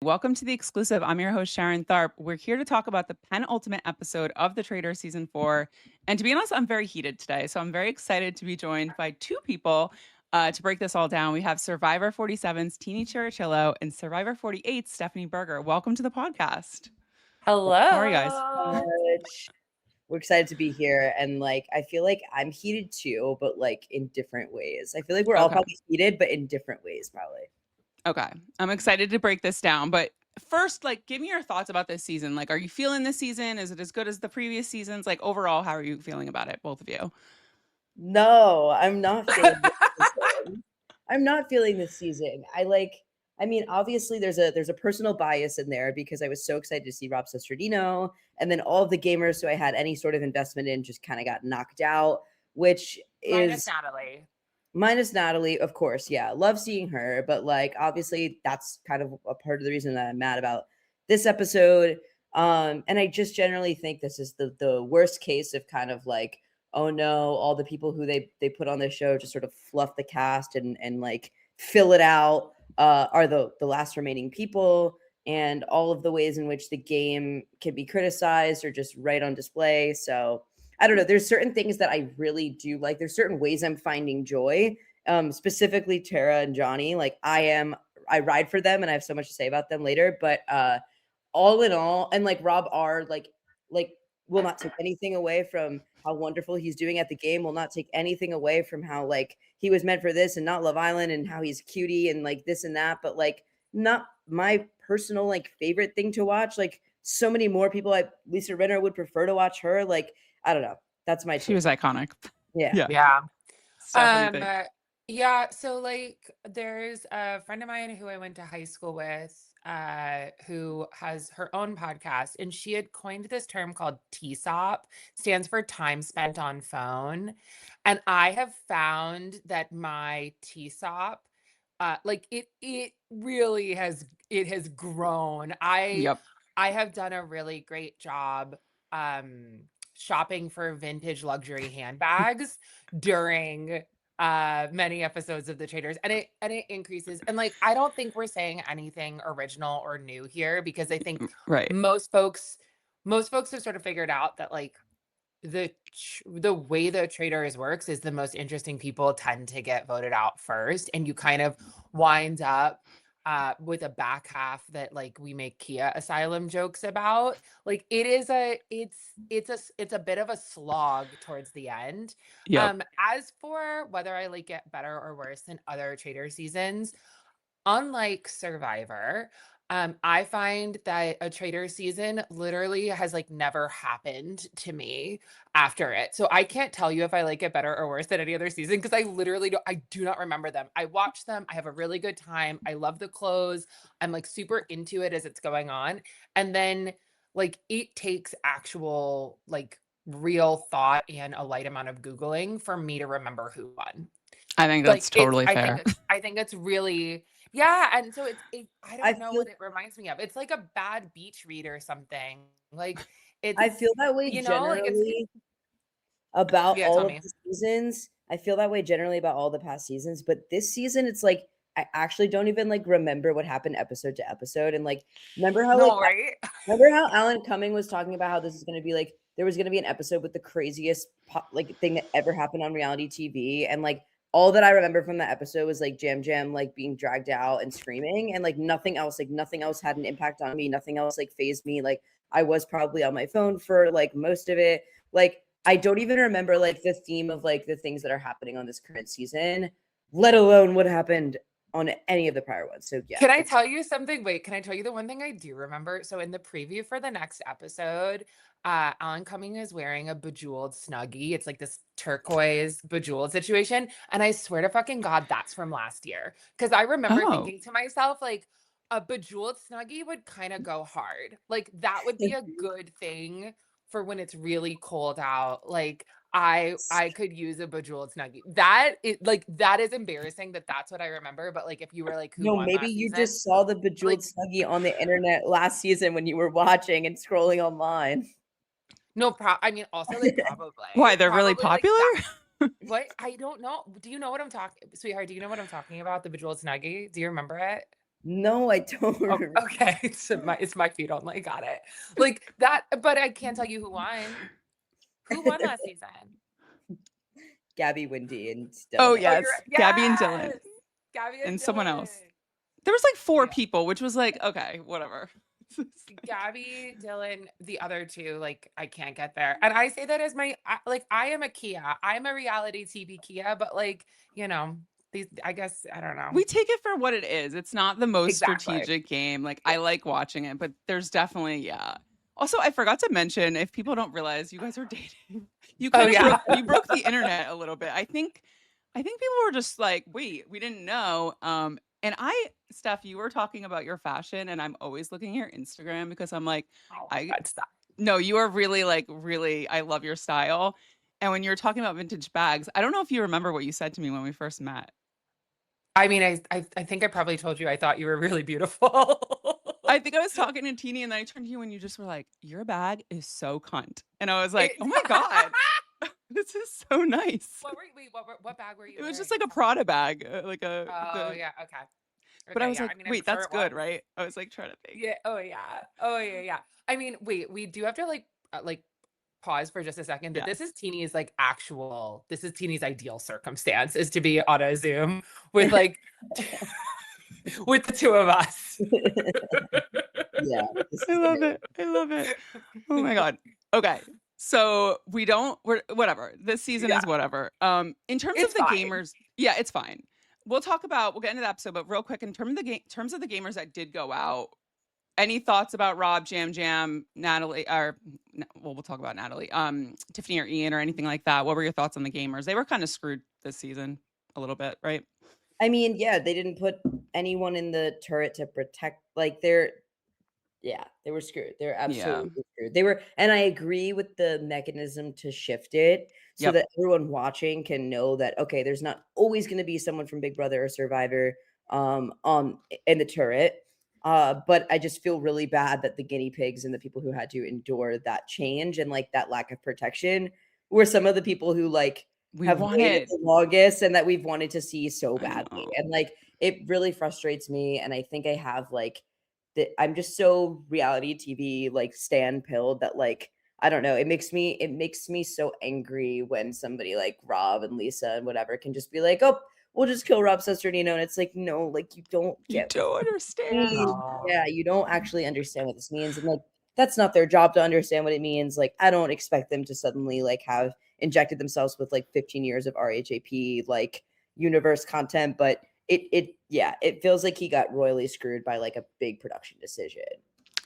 Welcome to the exclusive. I'm your host, Sharon Tharp. We're here to talk about the penultimate episode of the Traitor season 4. And to be honest, I'm very heated today. So I'm very excited to be joined by two people to break this all down. We have Survivor 47's Teeny Chirichillo and Survivor 48's Stephanie Berger. Welcome to the podcast. How are you guys? Much. We're excited to be here, and I feel like I'm heated too, but in different ways. I feel like we're all probably heated, but in different ways, probably. Okay. I'm excited to break this down, but first, give me your thoughts about this season. Are you feeling this season? Is it as good as the previous seasons? Overall, how are you feeling about it, both of you? No, I'm not feeling this season. I'm not feeling this season. I mean, obviously there's a personal bias in there because I was so excited to see Rob Rausch, and then all of the gamers who I had any sort of investment in just kind of got knocked out, which minus is Natalie. Natalie, of course. Yeah, love seeing her, but obviously that's kind of a part of the reason that I'm mad about this episode. And I just generally think this is the worst case of kind of oh no, all the people who they put on this show just sort of fluff the cast and fill it out are the last remaining people, and all of the ways in which the game can be criticized or just right on display. So I don't know. There's certain things that I really do like. There's certain ways I'm finding joy. Specifically Tara and Johnny. I ride for them and I have so much to say about them later. But all in all, and Rob R, will not take anything away from how wonderful he's doing at the game, will not take anything away from how he was meant for this and not Love Island, and how he's cutie and this and that, but not my personal favorite thing to watch. So many more people, Lisa Rinna, would prefer to watch her. I don't know. That's my She was iconic. Yeah. Yeah. So there's a friend of mine who I went to high school with, who has her own podcast, and she had coined this term called TSOP, stands for time spent on phone. And I have found that my TSOP, it really has grown. I have done a really great job shopping for vintage luxury handbags during many episodes of the Traitors, and it increases. And I don't think we're saying anything original or new here, because I think most folks have sort of figured out that the way the Traitors works is the most interesting people tend to get voted out first, and you kind of wind up with a back half that we make Kia Asylum jokes about. It's a bit of a slog towards the end. As for whether I like it better or worse than other Traitor seasons, unlike Survivor, I find that a Traitor season literally has never happened to me after it. So I can't tell you if I like it better or worse than any other season, because I literally do not remember them. I watch them. I have a really good time. I love the clothes. I'm super into it as it's going on. And then it takes actual real thought and a light amount of Googling for me to remember who won. I think that's totally fair. I think it's really... Yeah, and so I don't know what it reminds me of. It's like a bad beach read or something. I feel that way generally about all of the seasons. I feel that way generally about all the past seasons, but this season it's I actually don't even remember what happened episode to episode. And remember how remember how Alan Cumming was talking about how this is going to be there was going to be an episode with the craziest thing that ever happened on reality TV, and all that I remember from that episode was Jam Jam being dragged out and screaming, and nothing else had an impact on me. Nothing else fazed me. I was probably on my phone for most of it. I don't even remember the theme of the things that are happening on this current season, let alone what happened on any of the prior ones. So yeah. Can I tell you something? Wait, can I tell you the one thing I do remember? So in the preview for the next episode, Alan Cumming is wearing a bejeweled Snuggie. It's this turquoise bejeweled situation. And I swear to fucking God, that's from last year. Because I remember thinking to myself, a bejeweled Snuggie would kind of go hard. That would be a good thing for when it's really cold out. I could use a bejeweled Snuggie. That is embarrassing that's what I remember. But if you were who won maybe you season? Just saw the bejeweled Snuggie on the internet last season when you were watching and scrolling online. No, I mean, also probably. Why, they're really popular? What? I don't know. Do you know what I'm talking, sweetheart? Do you know what I'm talking about? The bejeweled Snuggie? Do you remember it? No, I don't Oh, remember. okay. It's my feed only. Got it. Like that, but I can't tell you who won. Who won last season? Gabby, Wendy, and Oh, Dylan. Oh, you're yes. right. Gabby and Dylan Yes. Gabby and and someone Dylan. else. There was like 4 Yeah. people, which was like, okay, whatever. Gabby, Dylan, the other two, like I can't get there. And I say that as like I am a Kia. I'm a reality TV Kia, but like, these I guess I don't know. We take it for what it is. It's not the most Exactly. strategic game. Like, I like watching it, but there's definitely, yeah. Also, I forgot to mention, if people don't realize you guys are dating, you Oh kind of yeah. broke the internet a little bit. I think people were just like, wait, we didn't know. And Steph, you were talking about your fashion, and I'm always looking at your Instagram because I'm like, Oh my I God, stop. no, you are really like really, I love your style. And when you were talking about vintage bags, I don't know if you remember what you said to me when we first met. I mean, I think I probably told you I thought you were really beautiful. I think I was talking to Teeny, and then I turned to you and you just were like, "Your bag is so cunt." And I was like, It- "Oh my God, this is so nice." what bag were you It was just wearing? like a Prada bag, like Oh yeah, okay. but I Okay, was yeah. like, I mean, I'm "Wait, sure that's it good, was. right?" I was like trying to think. Yeah. Oh yeah. Oh yeah, yeah. I mean, wait, we do have to like pause for just a second, but Yes. this is Teeny's ideal circumstance is to be on a Zoom with like with the two of us. Yeah, this I is love great. it. I love it. Oh my God. Okay. So we're whatever. This season Yeah, is whatever. In terms of it's the fine. gamers, yeah, it's fine. We'll get into the episode, but real quick, in terms of the gamers that did go out, any thoughts about Rob, Jam Jam, Natalie, well, we'll talk about Natalie, Tiffany or Ian or anything like that. What were your thoughts on the gamers? They were kind of screwed this season a little bit, right? I mean, yeah, they didn't put anyone in the turret to protect. Like they were screwed. They're Yeah. absolutely screwed. They were, and I agree with the mechanism to shift it so Yep. that everyone watching can know that okay, there's not always going to be someone from Big Brother or Survivor in the turret. But I just feel really bad that the guinea pigs and the people who had to endure that change and like that lack of protection were some of the people who like We have waited wanted. the longest and that we've wanted to see so I badly. know. And like it really frustrates me. And I think I have like I'm just so reality TV like stand pilled that like I don't know. It makes me so angry when somebody like Rob and Lisa and whatever can just be like, oh, we'll just kill Rob Sesternino. And it's like, no, like you don't You get what don't it means. understand. No. Yeah, you don't actually understand what this means. And like that's not their job to understand what it means. Like I don't expect them to suddenly like have injected themselves with like 15 years of RHAP like universe content, but it feels like he got royally screwed by like a big production decision.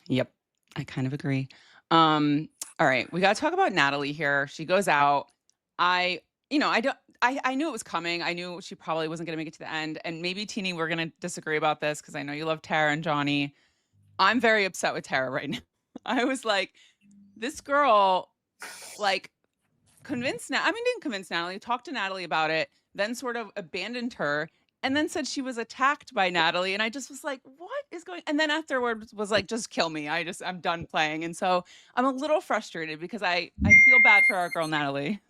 Yep. I kind of agree. All right, we got to talk about Natalie here. She goes out. I, I don't I knew it was coming. I knew she probably wasn't going to make it to the end. And maybe Teeny, we're going to disagree about this because I know you love Tara and Johnny. I'm very upset with Tara right now. I was like, this girl, like, didn't convince Natalie, talked to Natalie about it, then sort of abandoned her, and then said she was attacked by Natalie. And I just was like, what is going? And then afterwards was like, just kill me. I'm done playing. And so I'm a little frustrated because I feel bad for our girl Natalie.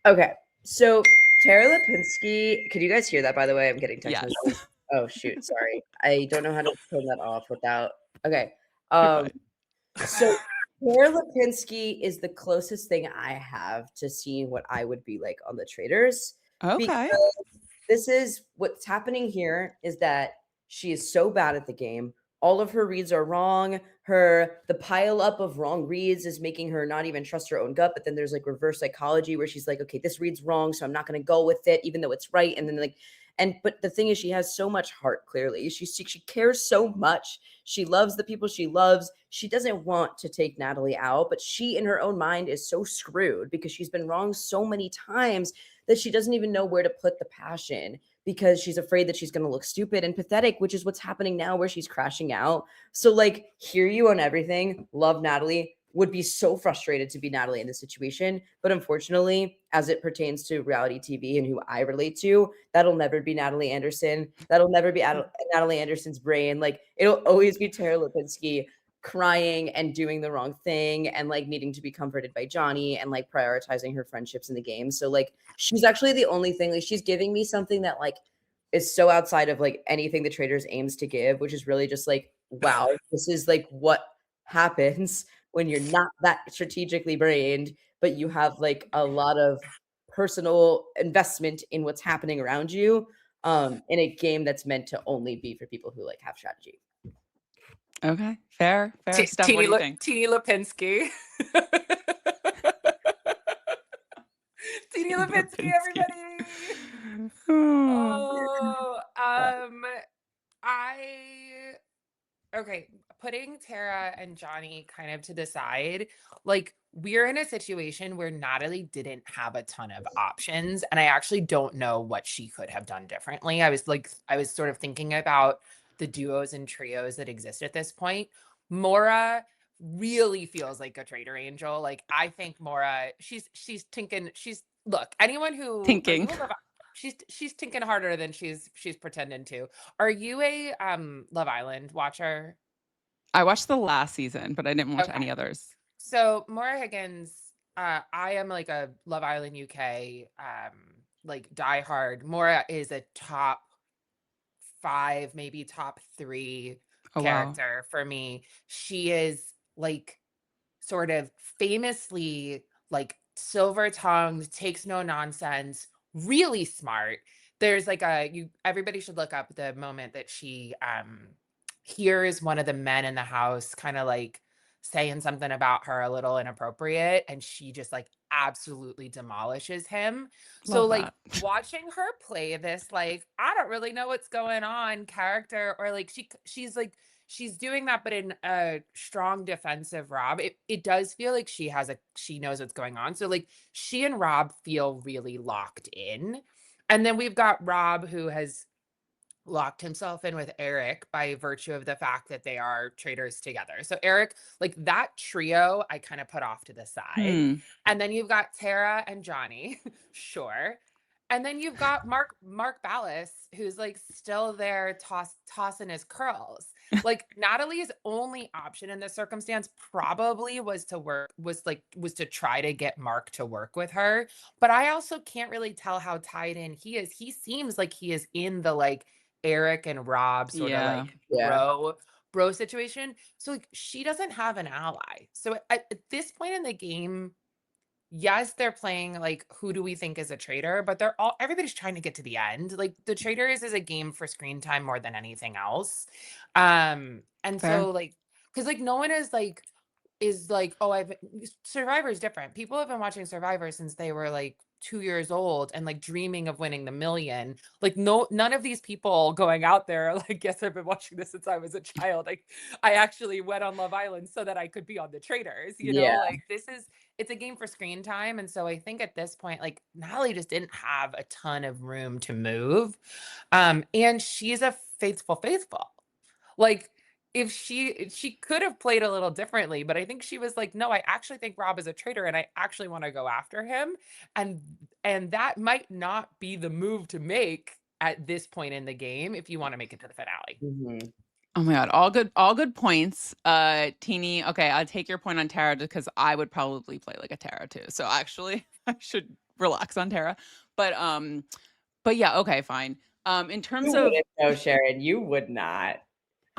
Okay. So Tara Lipinski, could you guys hear that by the way? I'm getting text Yes. messages. Oh shoot, sorry. I don't know how to turn that off without okay. You're Um fine. so Tara Lipinski is the closest thing I have to seeing what I would be like on the Traitors. Okay. Because this is what's happening here is that she is so bad at the game. All of her reads are wrong. The pile up of wrong reads is making her not even trust her own gut. But then there's like reverse psychology where she's like, okay, this read's wrong, so I'm not going to go with it, even though it's right. And then but the thing is, she has so much heart. Clearly, she cares so much. She loves the people she loves. She doesn't want to take Natalie out, but she, in her own mind, is so screwed because she's been wrong so many times that she doesn't even know where to put the passion because she's afraid that she's going to look stupid and pathetic, which is what's happening now where she's crashing out. So like, hear you on everything. Love Natalie. Would be so frustrated to be Natalie in this situation. But unfortunately, as it pertains to reality TV and who I relate to, that'll never be Natalie Anderson. That'll never be Natalie Anderson's brain. Like it'll always be Tara Lipinski crying and doing the wrong thing and like needing to be comforted by Johnny and like prioritizing her friendships in the game. So like she's actually the only thing like she's giving me something that like is so outside of like anything the Traitors aims to give, which is really just like, wow, this is like what happens when you're not that strategically brained, but you have like a lot of personal investment in what's happening around you, in a game that's meant to only be for people who like have strategy. Okay, fair. Steph, what do you think? Teeny Lipinski. Teeny Lipinski, everybody. Oh, okay, putting Tara and Johnny kind of to the side, like we're in a situation where Natalie didn't have a ton of options, and I actually don't know what she could have done differently. I was sort of thinking about the duos and trios that exist at this point. Mora really feels like a traitor angel. Like I think Mora, she's tinking, look, anyone who Thinking. she's tinking harder than she's pretending to. Are you a Love Island watcher? I watched the last season, but I didn't watch any Okay. others. So Maura Higgins, I am like a Love Island UK like diehard. Maura is a top 5, maybe top 3 Oh, wow. character for me. She is like sort of famously like silver-tongued, takes no nonsense, really smart. There's like everybody should look up the moment that she hears one of the men in the house kind of like saying something about her a little inappropriate, and she just like absolutely demolishes him. So Love like that. watching her play this like I don't really know what's going on character, or like she's doing that, but in a strong defensive Rob. It does feel like she knows what's going on. So like she and Rob feel really locked in. And then we've got Rob, who has locked himself in with Eric by virtue of the fact that they are traitors together. So Eric, like that trio, I kind of put off to the side. And then you've got Tara and Johnny, sure. And then you've got Mark Ballas, who's like still there tossing his curls. Like Natalie's only option in this circumstance probably was to try to get Mark to work with her. But I also can't really tell how tied in he is. He seems like he is in the like Eric and Rob sort of like bro situation. So like she doesn't have an ally. So at this point in the game, yes, they're playing like who do we think is a traitor, but everybody's trying to get to the end. Like the Traitors is a game for screen time more than anything else. And Fair. so like because like no one is like Survivor is different. People have been watching Survivor since they were like 2 years old and like dreaming of winning the million. Like none of these people going out there like, yes, I've been watching this since I was a child. I actually went on Love Island so that I could be on the Traitors, you know, like it's a game for screen time. And so I think at this point, like Natalie just didn't have a ton of room to move. And she's a faithful. Like if she could have played a little differently, but I think she was like, no, I actually think Rob is a traitor and I actually want to go after him. And that might not be the move to make at this point in the game if you want to make it to the finale. Mm-hmm. Oh my God. All good points. Teeny. Okay. I'll take your point on Tara because I would probably play like a Tara too. So actually I should relax on Tara. But yeah, okay, fine. In terms of no, Sharon, you would not.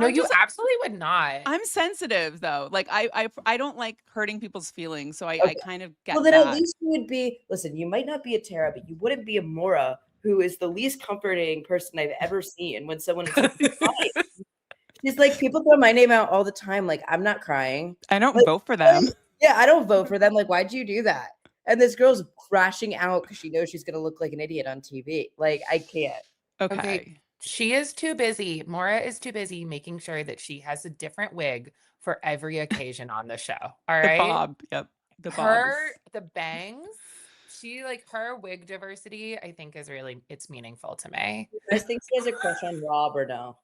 No, you absolutely would not. I'm sensitive though. Like I don't like hurting people's feelings. So I kind of get well, then that. at least you would be, listen, you might not be a Tara, but you wouldn't be a Mora, who is the least comforting person I've ever seen when someone is like, crying. She's like, people throw my name out all the time. Like, I'm not crying. I don't vote for them. Yeah, I don't vote for them. Like, why'd you do that? And this girl's crashing out because she knows she's going to look like an idiot on TV. Like, I can't. Okay. She is too busy. Mora is too busy making sure that she has a different wig for every occasion on the show. All right. The bob. Yep. The bob. The bangs. She like her wig diversity, I think it's meaningful to me. You guys think she has a crush on Rob or no?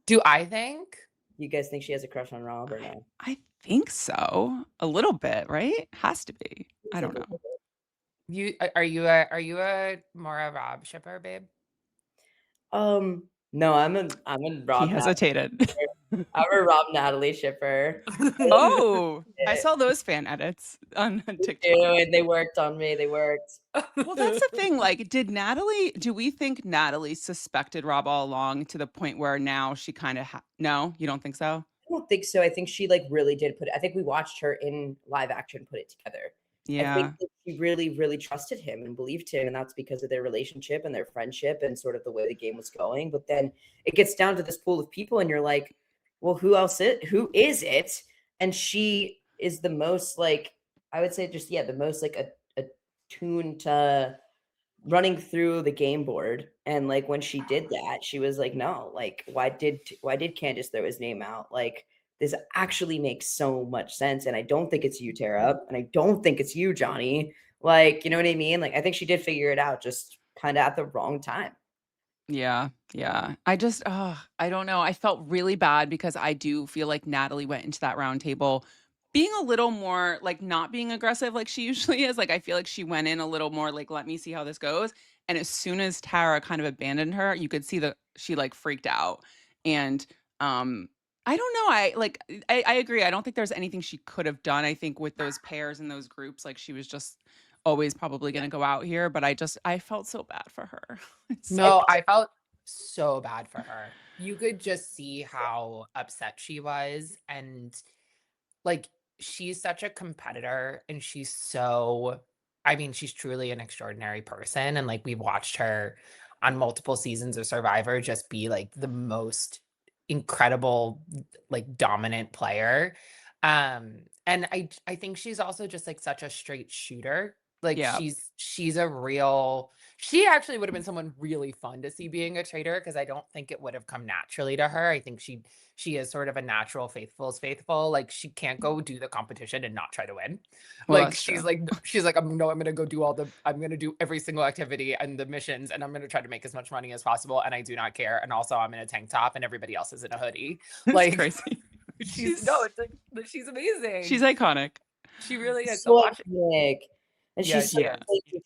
Do I think? You guys think she has a crush on Rob or no? I think so. A little bit, right? Has to be. I don't know. Are you a Mora Rob shipper, babe? No, I'm a Rob. He hesitated. I'm a Rob Natalie shipper. Oh, I Yeah, saw those fan edits on me TikTok. too, and they worked on me. They worked. Well, that's the thing. Like, do we think Natalie suspected Rob all along to the point where now she kind of, no, you don't think so? I don't think so. I think she like really did put it. I think we watched her in live action put it together. I think Yeah. that she really, really trusted him and believed him, and that's because of their relationship and their friendship and sort of the way the game was going. But then it gets down to this pool of people, and you're like, well, who is it? And she is the most like I would say just the most like attuned to running through the game board. And like when she did that, she was like, no, like why did Candace throw his name out? Like this actually makes so much sense. And I don't think it's you, Tara, and I don't think it's you, Johnny. Like, you know what I mean? Like I think she did figure it out just kind of at the wrong time. Yeah. Yeah. I don't know. I felt really bad because I do feel like Natalie went into that round table being a little more like not being aggressive like she usually is. Like, I feel like she went in a little more like, let me see how this goes. And as soon as Tara kind of abandoned her, you could see that she like freaked out. And, I don't know. I agree. I don't think there's anything she could have done. I think with those pairs and those groups, like she was just always probably going to go out here. But I felt so bad for her. It's so No, I felt so bad for her. You could just see how upset she was. And like, she's such a competitor and I mean, she's truly an extraordinary person. And like, we've watched her on multiple seasons of Survivor just be like the most incredible, like dominant player. And I think she's also just like such a straight shooter. Like yeah. she actually would have been someone really fun to see being a traitor because I don't think it would have come naturally to her. I think she is sort of a natural faithful's faithful. Like she can't go do the competition and not try to win. Well, Like that's true. she's like, I'm gonna go do I'm gonna do every single activity and the missions and I'm gonna try to make as much money as possible and I do not care. And also I'm in a tank top and everybody else is in a hoodie. It's Like crazy. she's no, it's like she's amazing. She's iconic. She really is. So So watch it. iconic. And Yeah, she's she so Yeah.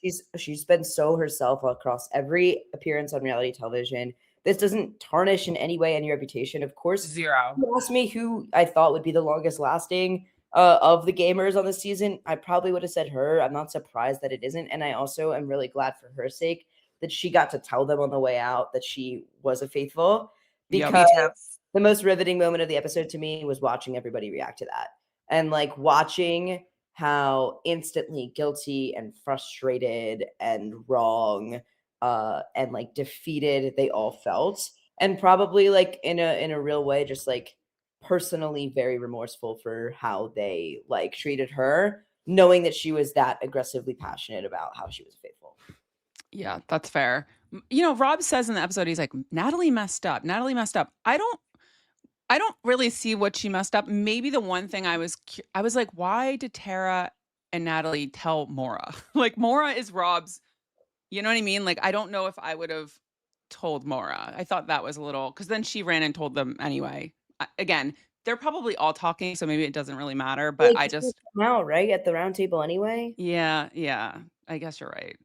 is. like, she's been so herself across every appearance on reality television. This doesn't tarnish in any way any reputation. Of course, Zero. you asked me who I thought would be the longest lasting of the gamers on the season, I probably would have said her. I'm not surprised that it isn't. And I also am really glad for her sake that she got to tell them on the way out that she was a faithful, Yep. Me because too. the most riveting moment of the episode to me was watching everybody react to that. And like watching how instantly guilty and frustrated and wrong and like defeated they all felt, and probably like in a real way just like personally very remorseful for how they like treated her, knowing that she was that aggressively passionate about how she was faithful. Yeah, that's fair. You know, Rob says in the episode, he's like, Natalie messed up. Natalie messed up. I don't really see what she messed up. Maybe the one thing I was like, why did Tara and Natalie tell Maura? Like Maura is Rob's, you know what I mean? Like I don't know if I would have told Maura. I thought that was a little cuz then she ran and told them anyway. Again, they're probably all talking, so maybe it doesn't really matter, but Like I this will just come out right at the round table anyway. yeah, yeah. I guess you're right.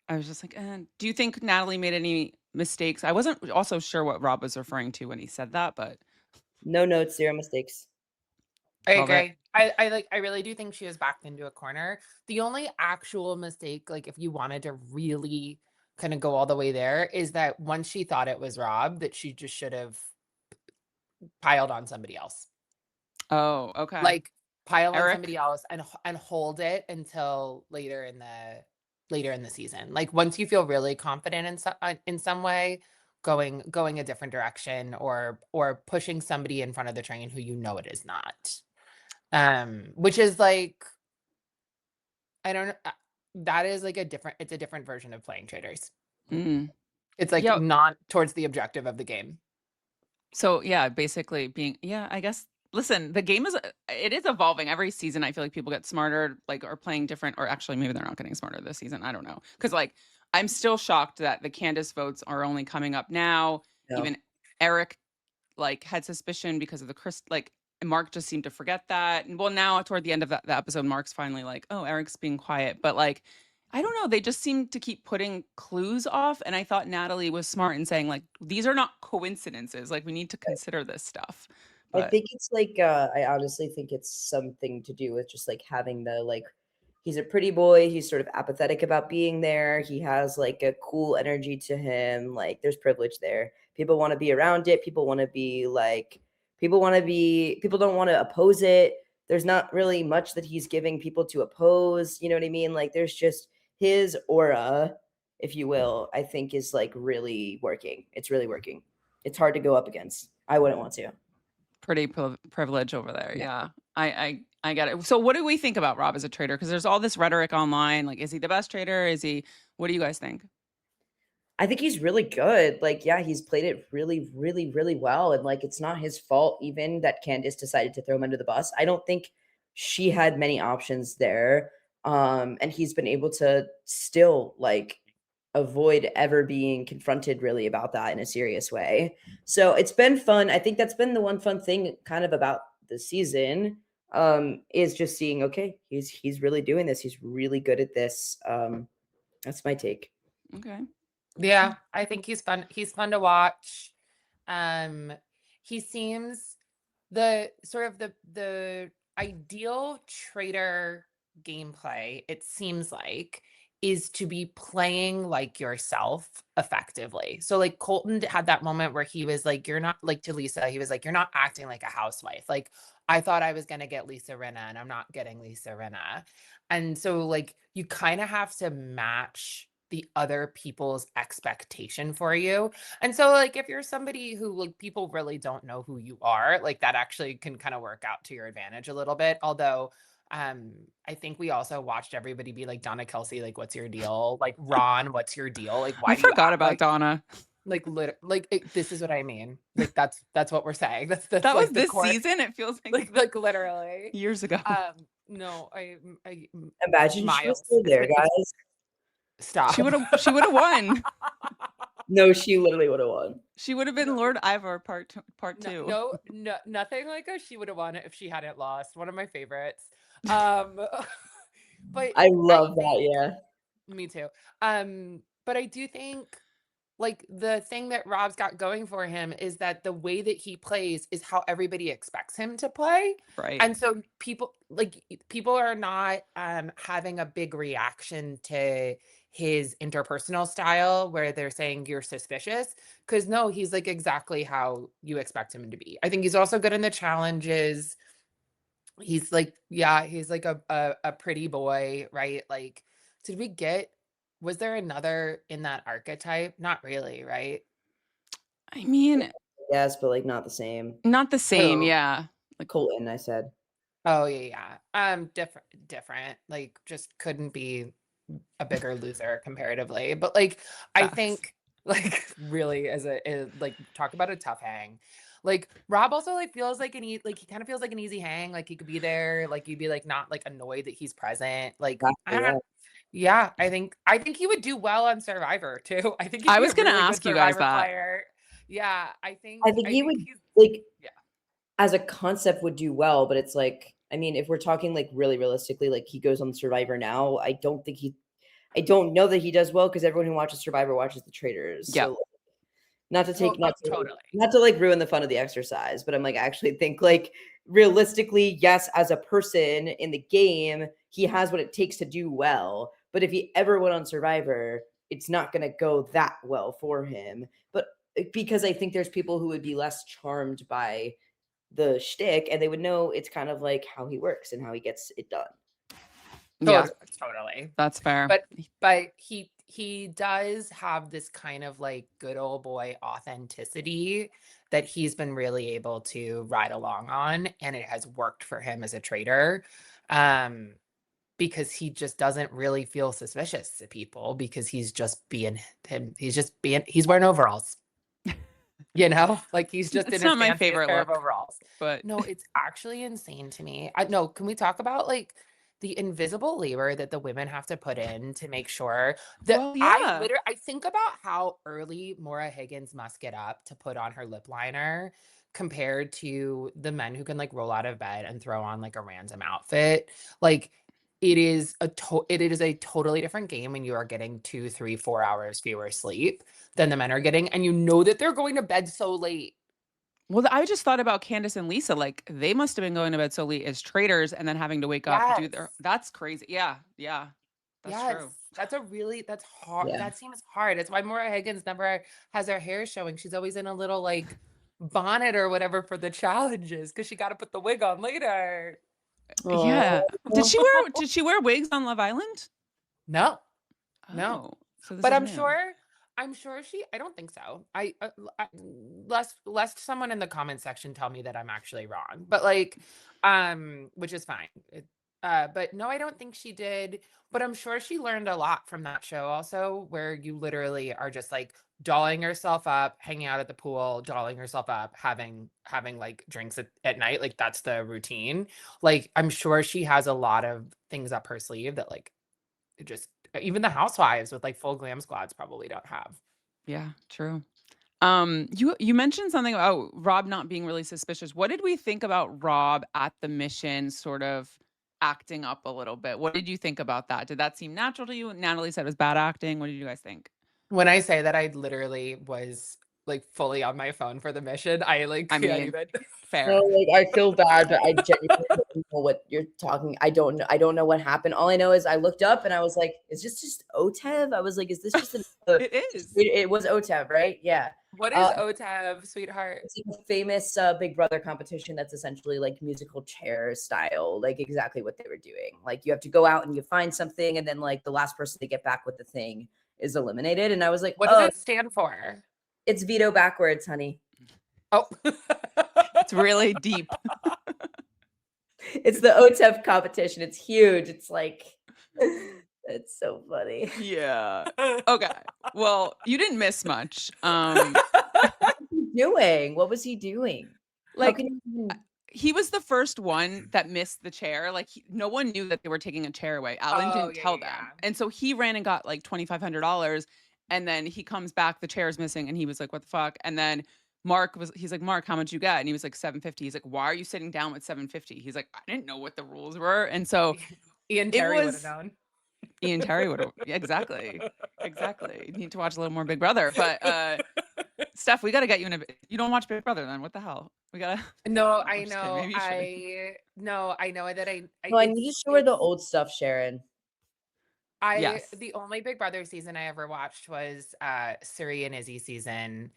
I was just like, do you think Natalie made any mistakes? I wasn't also sure what Rob was referring to when he said that, but No notes, zero mistakes. I love it. agree. I really do think she was backed into a corner. The only actual mistake, like if you wanted to really kind of go all the way there, is that once she thought it was Rob, that she just should have piled on somebody else. Oh, okay. Like pile on Eric? somebody else and hold it until later in the season. Like once you feel really confident in some way, going a different direction or pushing somebody in front of the train who you know it is not. Which is like I don't know. That is like it's a different version of playing Traitors. Mm. It's like Yeah. not towards the objective of the game. So yeah, basically being yeah, I guess listen, the game is it is evolving every season. I feel like people get smarter, like are playing different, or actually maybe they're not getting smarter this season. I don't know. Cause like I'm still shocked that the Candace votes are only coming up now. No. Even Eric like had suspicion because of the Chris like Mark just seemed to forget that. And well, now toward the end of the episode, Mark's finally like, oh, Eric's being quiet. But like, I don't know. They just seem to keep putting clues off. And I thought Natalie was smart in saying, like, these are not coincidences. Like, we need to consider this stuff. I But think it's like I honestly think it's something to do with just like having the like he's a pretty boy, he's sort of apathetic about being there. He has like a cool energy to him. Like there's privilege there. People want to be around it. People want to be like people don't want to oppose it. There's not really much that he's giving people to oppose, you know what I mean? Like there's just his aura, if you will, I think is like really working. It's really working. It's hard to go up against. I wouldn't want to. pretty privilege over there. Yeah. I get it. So what do we think about Rob as a traitor? Because there's all this rhetoric online. Like, is he the best traitor? Is he, what do you guys think? I think he's really good. Like, yeah, he's played it really, really, really well. And like, it's not his fault even that Candace decided to throw him under the bus. I don't think she had many options there. And he's been able to still like avoid ever being confronted really about that in a serious way. So it's been fun. I think that's been the one fun thing kind of about the season is just seeing, okay, he's really doing this. He's really good at this. That's my take. Okay. Yeah, I think he's fun. He's fun to watch. Um, he seems the sort of the ideal traitor gameplay, it seems like, is to be playing like yourself effectively. So like Colton had that moment where he was like, you're not like to Lisa, he was like, you're not acting like a housewife. Like I thought I was gonna get Lisa Rinna and I'm not getting Lisa Rinna. And so like you kind of have to match the other people's expectation for you. And so like if you're somebody who like people really don't know who you are, like that actually can kind of work out to your advantage a little bit. Although I think we also watched everybody be like, Donna Kelsey, like what's your deal? Like Ron, what's your deal? Like why I do you forgot act about Donna. this is what I mean. Like that's what we're saying. That's That was like the this core, season. It feels like like literally. years ago. No, I Imagine she was miles. still there, guys. Stop. She would have won. No, she literally would have won. She would have been No. Lord Ivor part two. No, nothing like a she would have won if she hadn't lost. One of my favorites. But I love that. think Yeah. me too. But I do think like the thing that Rob's got going for him is that the way that he plays is how everybody expects him to play. Right. And so people are not having a big reaction to his interpersonal style where they're saying you're suspicious, because no, he's like exactly how you expect him to be. I think he's also good in the challenges. He's like, yeah, he's like a pretty boy, right? Like, was there another in that archetype? Not really, right? I mean, Yes, but like not the same. not the same. Who? Yeah. Like Colton, I said. Oh yeah, yeah. Different. Like just couldn't be a bigger loser comparatively. But like I Facts. think like really like talk about a tough hang. Like Rob also like feels like he kind of feels like an easy hang. Like he could be there, like you'd be like not like annoyed that he's present. Like I Exactly, don't yeah, I think he would do well on Survivor too. I think he'd I be was a gonna really good ask you guys Survivor that. player. Yeah, I think he would he's like yeah. as a concept would do well, but it's like, I mean, if we're talking like really realistically, like he goes on Survivor now, I don't know that he does well because everyone who watches Survivor watches the Traitors. Yeah. So not to take Totally. not to like ruin the fun of the exercise, but I'm like actually think like realistically, yes, as a person in the game, he has what it takes to do well. But if he ever went on Survivor, it's not going to go that well for him. But because I think there's people who would be less charmed by the shtick and they would know it's kind of like how he works and how he gets it done. Yeah. Totally. That's fair. But he does have this kind of like good old boy authenticity that he's been really able to ride along on, and it has worked for him as a traitor. Because he just doesn't really feel suspicious to people because he's just being him. He's wearing overalls. You know, like he's just It's in not his my fanciest favorite pair look, of overalls. but No, it's actually insane to me. No, can we talk about like the invisible labor that the women have to put in to make sure that well, yeah. I think about how early Maura Higgins must get up to put on her lip liner compared to the men who can like roll out of bed and throw on like a random outfit. Like it is a totally different game when you are getting 2, 3, 4 hours fewer sleep than the men are getting, and you know that they're going to bed so late. Well, I just thought about Candace and Lisa, like, they must have been going to bed so late as traitors and then having to wake up, do their Yes. that's crazy. Yeah, yeah, that's Yes. true. That's hard. Yeah. That seems hard. It's why Maura Higgins never has her hair showing. She's always in a little like bonnet or whatever for the challenges because she got to put the wig on later. Yeah. Oh. Did she wear wigs on Love Island? No, no. Oh, so this But is I'm new. sure I don't think so. Lest someone in the comment section tell me that I'm actually wrong. But like which is fine. But no, I don't think she did, but I'm sure she learned a lot from that show also where you literally are just like dolling yourself up, hanging out at the pool, dolling yourself up, having like drinks at night, like that's the routine. Like I'm sure she has a lot of things up her sleeve that like it just even the housewives with like full glam squads probably don't have. Yeah, true. You mentioned something about Rob not being really suspicious. What did we think about Rob at the mission sort of acting up a little bit? What did you think about that? Did that seem natural to you? Natalie said it was bad acting. What did you guys think? When I say that I literally was like fully on my phone for the mission, I like I can't mean, even. No, fair. like I feel bad, but I genuinely don't know what you're talking. I don't know. I don't know what happened. All I know is I looked up and I was like, "Is this just Otev?" I was like, "Is this just another?" It is. It was Otev, right? Yeah. What is Uh, OTAV, sweetheart? it's like a famous Big Brother competition that's essentially like musical chair style, like exactly what they were doing. Like you have to go out and you find something, and then like the last person to get back with the thing is eliminated. And I was like, What does "Oh, it stand for? it's veto backwards, honey." Oh. It's really deep. It's the OTEV competition. It's huge. It's like it's so funny. Yeah. Okay. Well, you didn't miss much. Doing? What was he doing? How Like can you even he was the first one that missed the chair. Like no one knew that they were taking a chair away. Alan Oh, didn't yeah, tell yeah, them. yeah. And so he ran and got like $2,500 and then he comes back, the chair is missing and he was like, "What the fuck?" And then he's like, "Mark, how much you got?" And he was like, 750. He's like, "Why are you sitting down with 750?" He's like, "I didn't know what the rules were." And so Ian it Terry would have was known. Ian Terry would have exactly. Exactly. You need to watch a little more Big Brother. But Steph, we gotta get you in a you don't watch Big Brother then. What the hell? We gotta No, no, I'm I just kidding. know. Maybe you should. I know that No, I need to show her the old stuff, Sharon. Yes. the only Big Brother season I ever watched was Suri and Izzy season.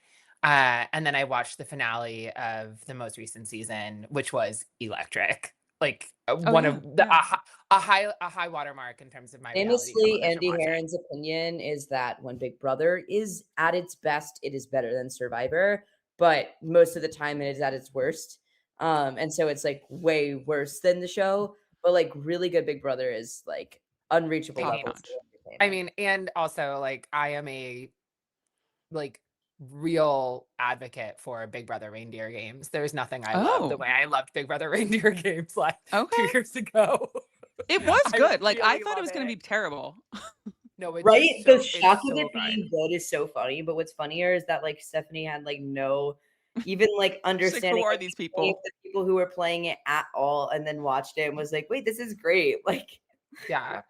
And then I watched the finale of the most recent season, which was electric. Like Oh one yeah. of the Yeah. a high watermark in terms of my reality Famously, television Andy watching. Herron's opinion is that when Big Brother is at its best, it is better than Survivor, but most of the time it is at its worst. And so it's like way worse than the show, but like really good Big Brother is like unreachable I Top mean, levels notch. of entertainment. and also like I am a like real advocate for Big Brother reindeer games. There's nothing I love the Oh, way I loved Big Brother reindeer games like okay. 2 years ago. It was I good. Like I really thought it love was gonna it. be terrible. No, Right? The it's shock of so it good. being good is so funny, but what's funnier is that, like, Stephanie had, like, no even, like, She's like, who understanding are of these any of people? the people who were playing it at all, and then watched it and was like, "Wait, this is great." Like Yeah.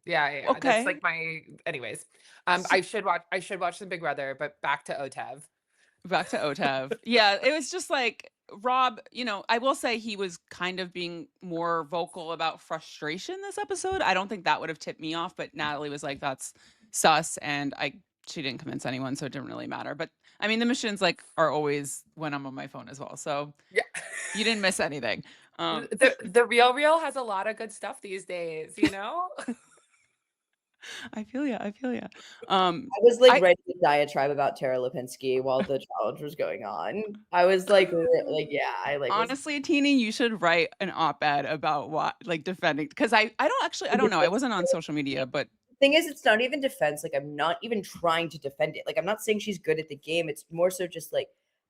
Yeah, yeah, yeah. That's Okay. like my anyways. So I should watch some Big Brother, but back to OTEV. back to OTEV. Yeah, it was just like Rob, I will say he was kind of being more vocal about frustration this episode. I don't think that would have tipped me off, but Natalie was like, that's sus. And she didn't convince anyone, so it didn't really matter. But I mean, the missions like are always when I'm on my phone as well. So Yeah. you didn't miss anything. The Real has a lot of good stuff these days, you know? I feel ya. I feel ya. I was, like, I writing a diatribe about Tara Lipinski while the challenge was going on. I was, like, yeah, I, like, was honestly, Teeny, you should write an op-ed about what like defending because I don't know. I wasn't on social media, but thing is, it's not even defense. Like, I'm not even trying to defend it. Like, I'm not saying she's good at the game. It's more so just like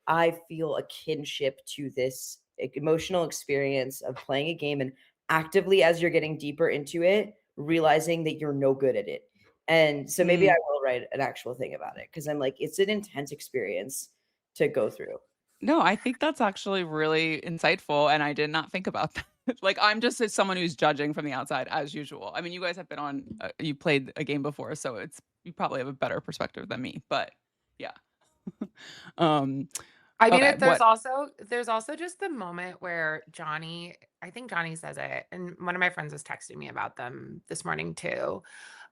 I feel a kinship to this emotional experience of playing a game and actively, as you're getting deeper into it, realizing that you're no good at it. And so maybe I mm, will write an actual thing about it because I'm like, it's an intense experience to go through. no, I think that's actually really insightful, and I did not think about that. Like, I'm just as someone who's judging from the outside as usual. I mean, you guys have been on, you played a game before, so you probably have a better perspective than me. But yeah, um, I mean, Okay, there's what? also just the moment where Johnny, I think Johnny says it, and one of my friends was texting me about them this morning too.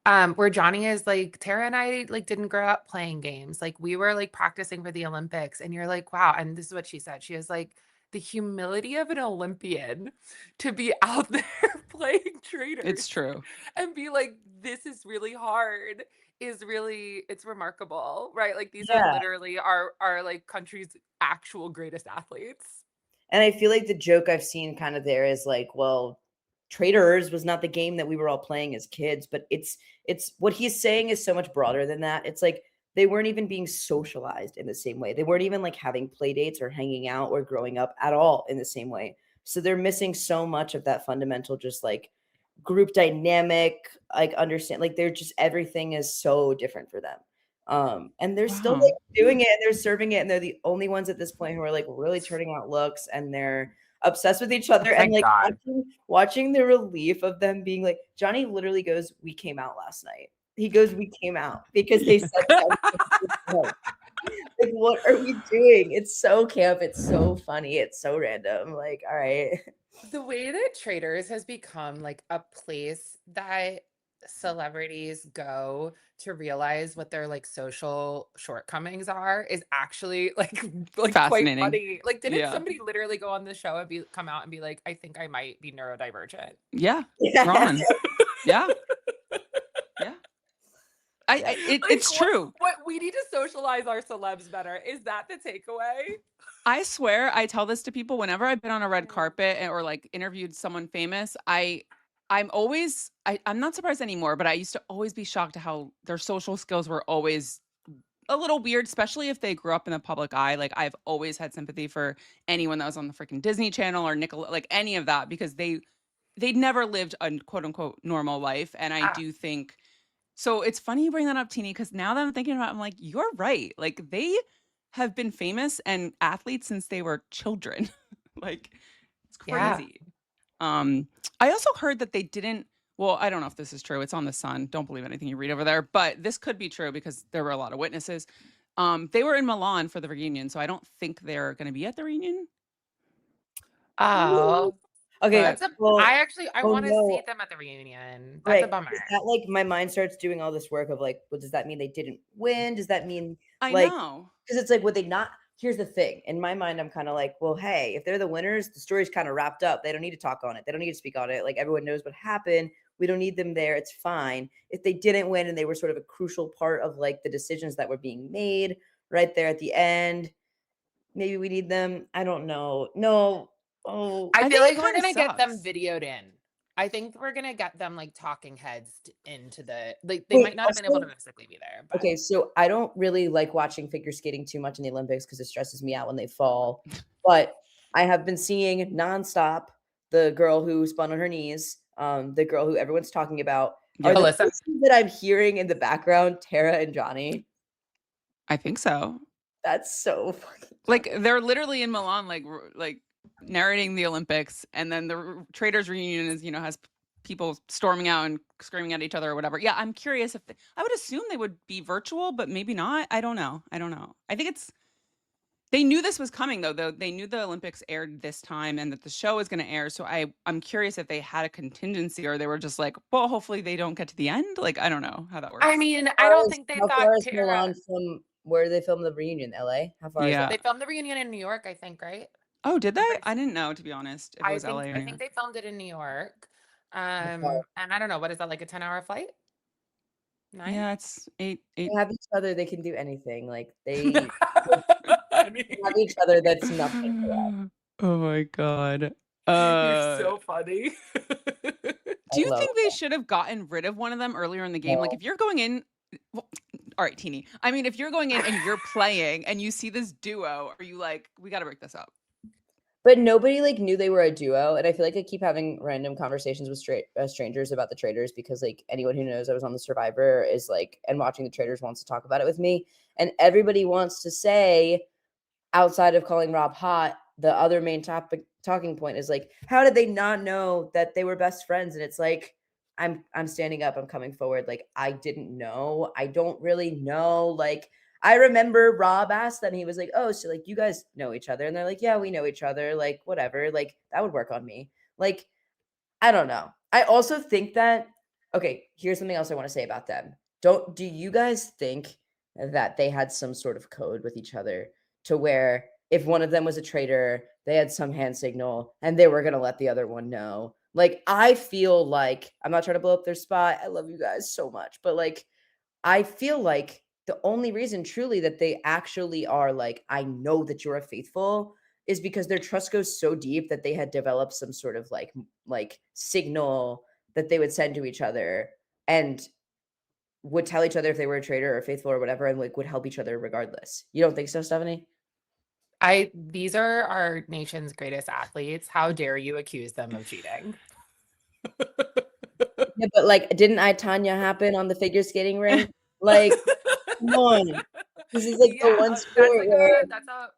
Where Johnny is like, Tara and I like didn't grow up playing games. Like we were like practicing for the Olympics, and you're like, wow. And this is what she said. She was like, the humility of an Olympian to be out there playing It's traitors true. and be like, this is really hard is really it's remarkable, right? Like these are Yeah. literally our like country's actual greatest athletes. And I feel like the joke I've seen kind of there is like, well, Traitors was not the game that we were all playing as kids, but it's what he's saying is so much broader than that. It's like they weren't even being socialized in the same way. They weren't even like having play dates or hanging out or growing up at all in the same way. So they're missing so much of that fundamental just like group dynamic, like understand like they're just everything is so different for them. And they're still Wow. like doing it and they're serving it and they're the only ones at this point who are like really turning out looks and they're obsessed with each other and Thank like God. watching the relief of them being like Johnny literally goes, "We came out last night." He goes, "We came out," because they said that. Like, what are we doing? It's so camp. It's so funny. It's so random. Like, all right. The way that Traitors has become like a place that celebrities go to realize what their like social shortcomings are is actually like quite Fascinating. funny. Like, didn't Yeah. somebody literally go on the show and come out and be like, I think I might be neurodivergent? Yeah. Yeah. Ron. Yeah. Yeah. It's Like, true. what we need to socialize our celebs better. Is that the takeaway? I swear I tell this to people whenever I've been on a red carpet or like interviewed someone famous. I'm not surprised anymore, but I used to always be shocked at how their social skills were always a little weird, especially if they grew up in the public eye. Like I've always had sympathy for anyone that was on the freaking Disney Channel or Nickel, like any of that, because they'd never lived a quote unquote normal life. And I Ah, do think so. It's funny you bring that up, Teeny, because now that I'm thinking about it, I'm like, you're right. Like they have been famous and athletes since they were children. Like it's yeah. crazy. Um, I also heard that they didn't. Well, I don't know if this is true. It's on the Sun. Don't believe anything you read over there, but this could be true because there were a lot of witnesses. They were in Milan for the reunion, so I don't think they're going to be at the reunion. Oh, Okay. But that's a. Well, I oh want to see no. them at the reunion. That's a Right. bummer. Is that like my mind starts doing all this work of like, well, does that mean they didn't win? Does that mean I like, know. because it's like, would they not? Here's the thing. In my mind, I'm kind of like, well, hey, if they're the winners, the story's kind of wrapped up. They don't need to talk on it. They don't need to speak on it. Like everyone knows what happened. We don't need them there. It's fine. If they didn't win and they were sort of a crucial part of like the decisions that were being made right there at the end, maybe we need them. I don't know. No. Oh, I I feel think like it we're kind of gonna get them sucks. videoed in. I think we're gonna get them like talking heads into the like they wait. might not have been able Also, to physically be there, but okay, so I don't really like watching figure skating too much in the Olympics because it stresses me out when they fall. But I have been seeing nonstop the girl who spun on her knees, the girl who everyone's talking about. Are Yeah, the Alyssa. voices that I'm hearing in the background Tara and Johnny? I think so. That's so fucking funny. Like they're literally in Milan, like narrating the Olympics, and then the Traders reunion is has people storming out and screaming at each other or whatever. Yeah, I'm curious if I would assume they would be virtual, but maybe not. I don't know. I don't know. I think they knew this was coming though. They knew the Olympics aired this time and that the show was going to air. So I'm curious if they had a contingency or they were just like, well, hopefully they don't get to the end. Like I don't know how that I works. mean, I don't think they How thought far is Tara. Milan from where they filmed the reunion? LA? How far is Yeah. that? They filmed the reunion in New York, I think, right? Oh, did they? I'm pretty I sure. didn't know, to be honest, if it was LA or I New think York. they filmed it in New York. How far? And I don't know, what is that, like a 10-hour flight? 9? Yeah, it's eight. They have each other. They can do anything. Like they I mean, have each other. That's nothing. Oh my god. you're Uh, so funny. I do you love think they should have gotten rid of one of them earlier in the game? Like no. if you're going in, well, all right, Teeny. I mean, if you're going in and you're playing and you see this duo, are you like, we got to break this up? But nobody like knew they were a duo, and I feel like I keep having random conversations with strangers about the Traitors because like anyone who knows I was on the Survivor is like and watching the Traitors wants to talk about it with me, and everybody wants to say outside of calling Rob hot, the other main talking point is like, how did they not know that they were best friends? And it's like, I'm standing up, I'm coming forward. Like, I didn't know. I don't really know. Like, I remember Rob asked them, he was like, oh, so like you guys know each other? And they're like, yeah, we know each other. Like, whatever. Like, that would work on me. Like, I don't know. I also think that, okay, here's something else I want to say about them. Do you guys think that they had some sort of code with each other to where if one of them was a traitor, they had some hand signal and they were going to let the other one know? Like, I feel like, I'm not trying to blow up their spot. I love you guys so much. But like, I feel like the only reason truly that they actually are like, I know that you're a faithful is because their trust goes so deep that they had developed some sort of like signal that they would send to each other and would tell each other if they were a traitor or faithful or whatever, and like would help each other regardless. You don't think so, Stephanie? These are our nation's greatest athletes. How dare you accuse them of cheating? Yeah, but like, didn't Tanya happen on the figure skating rink? Like, come on. This is like the Yeah, one sport where that's a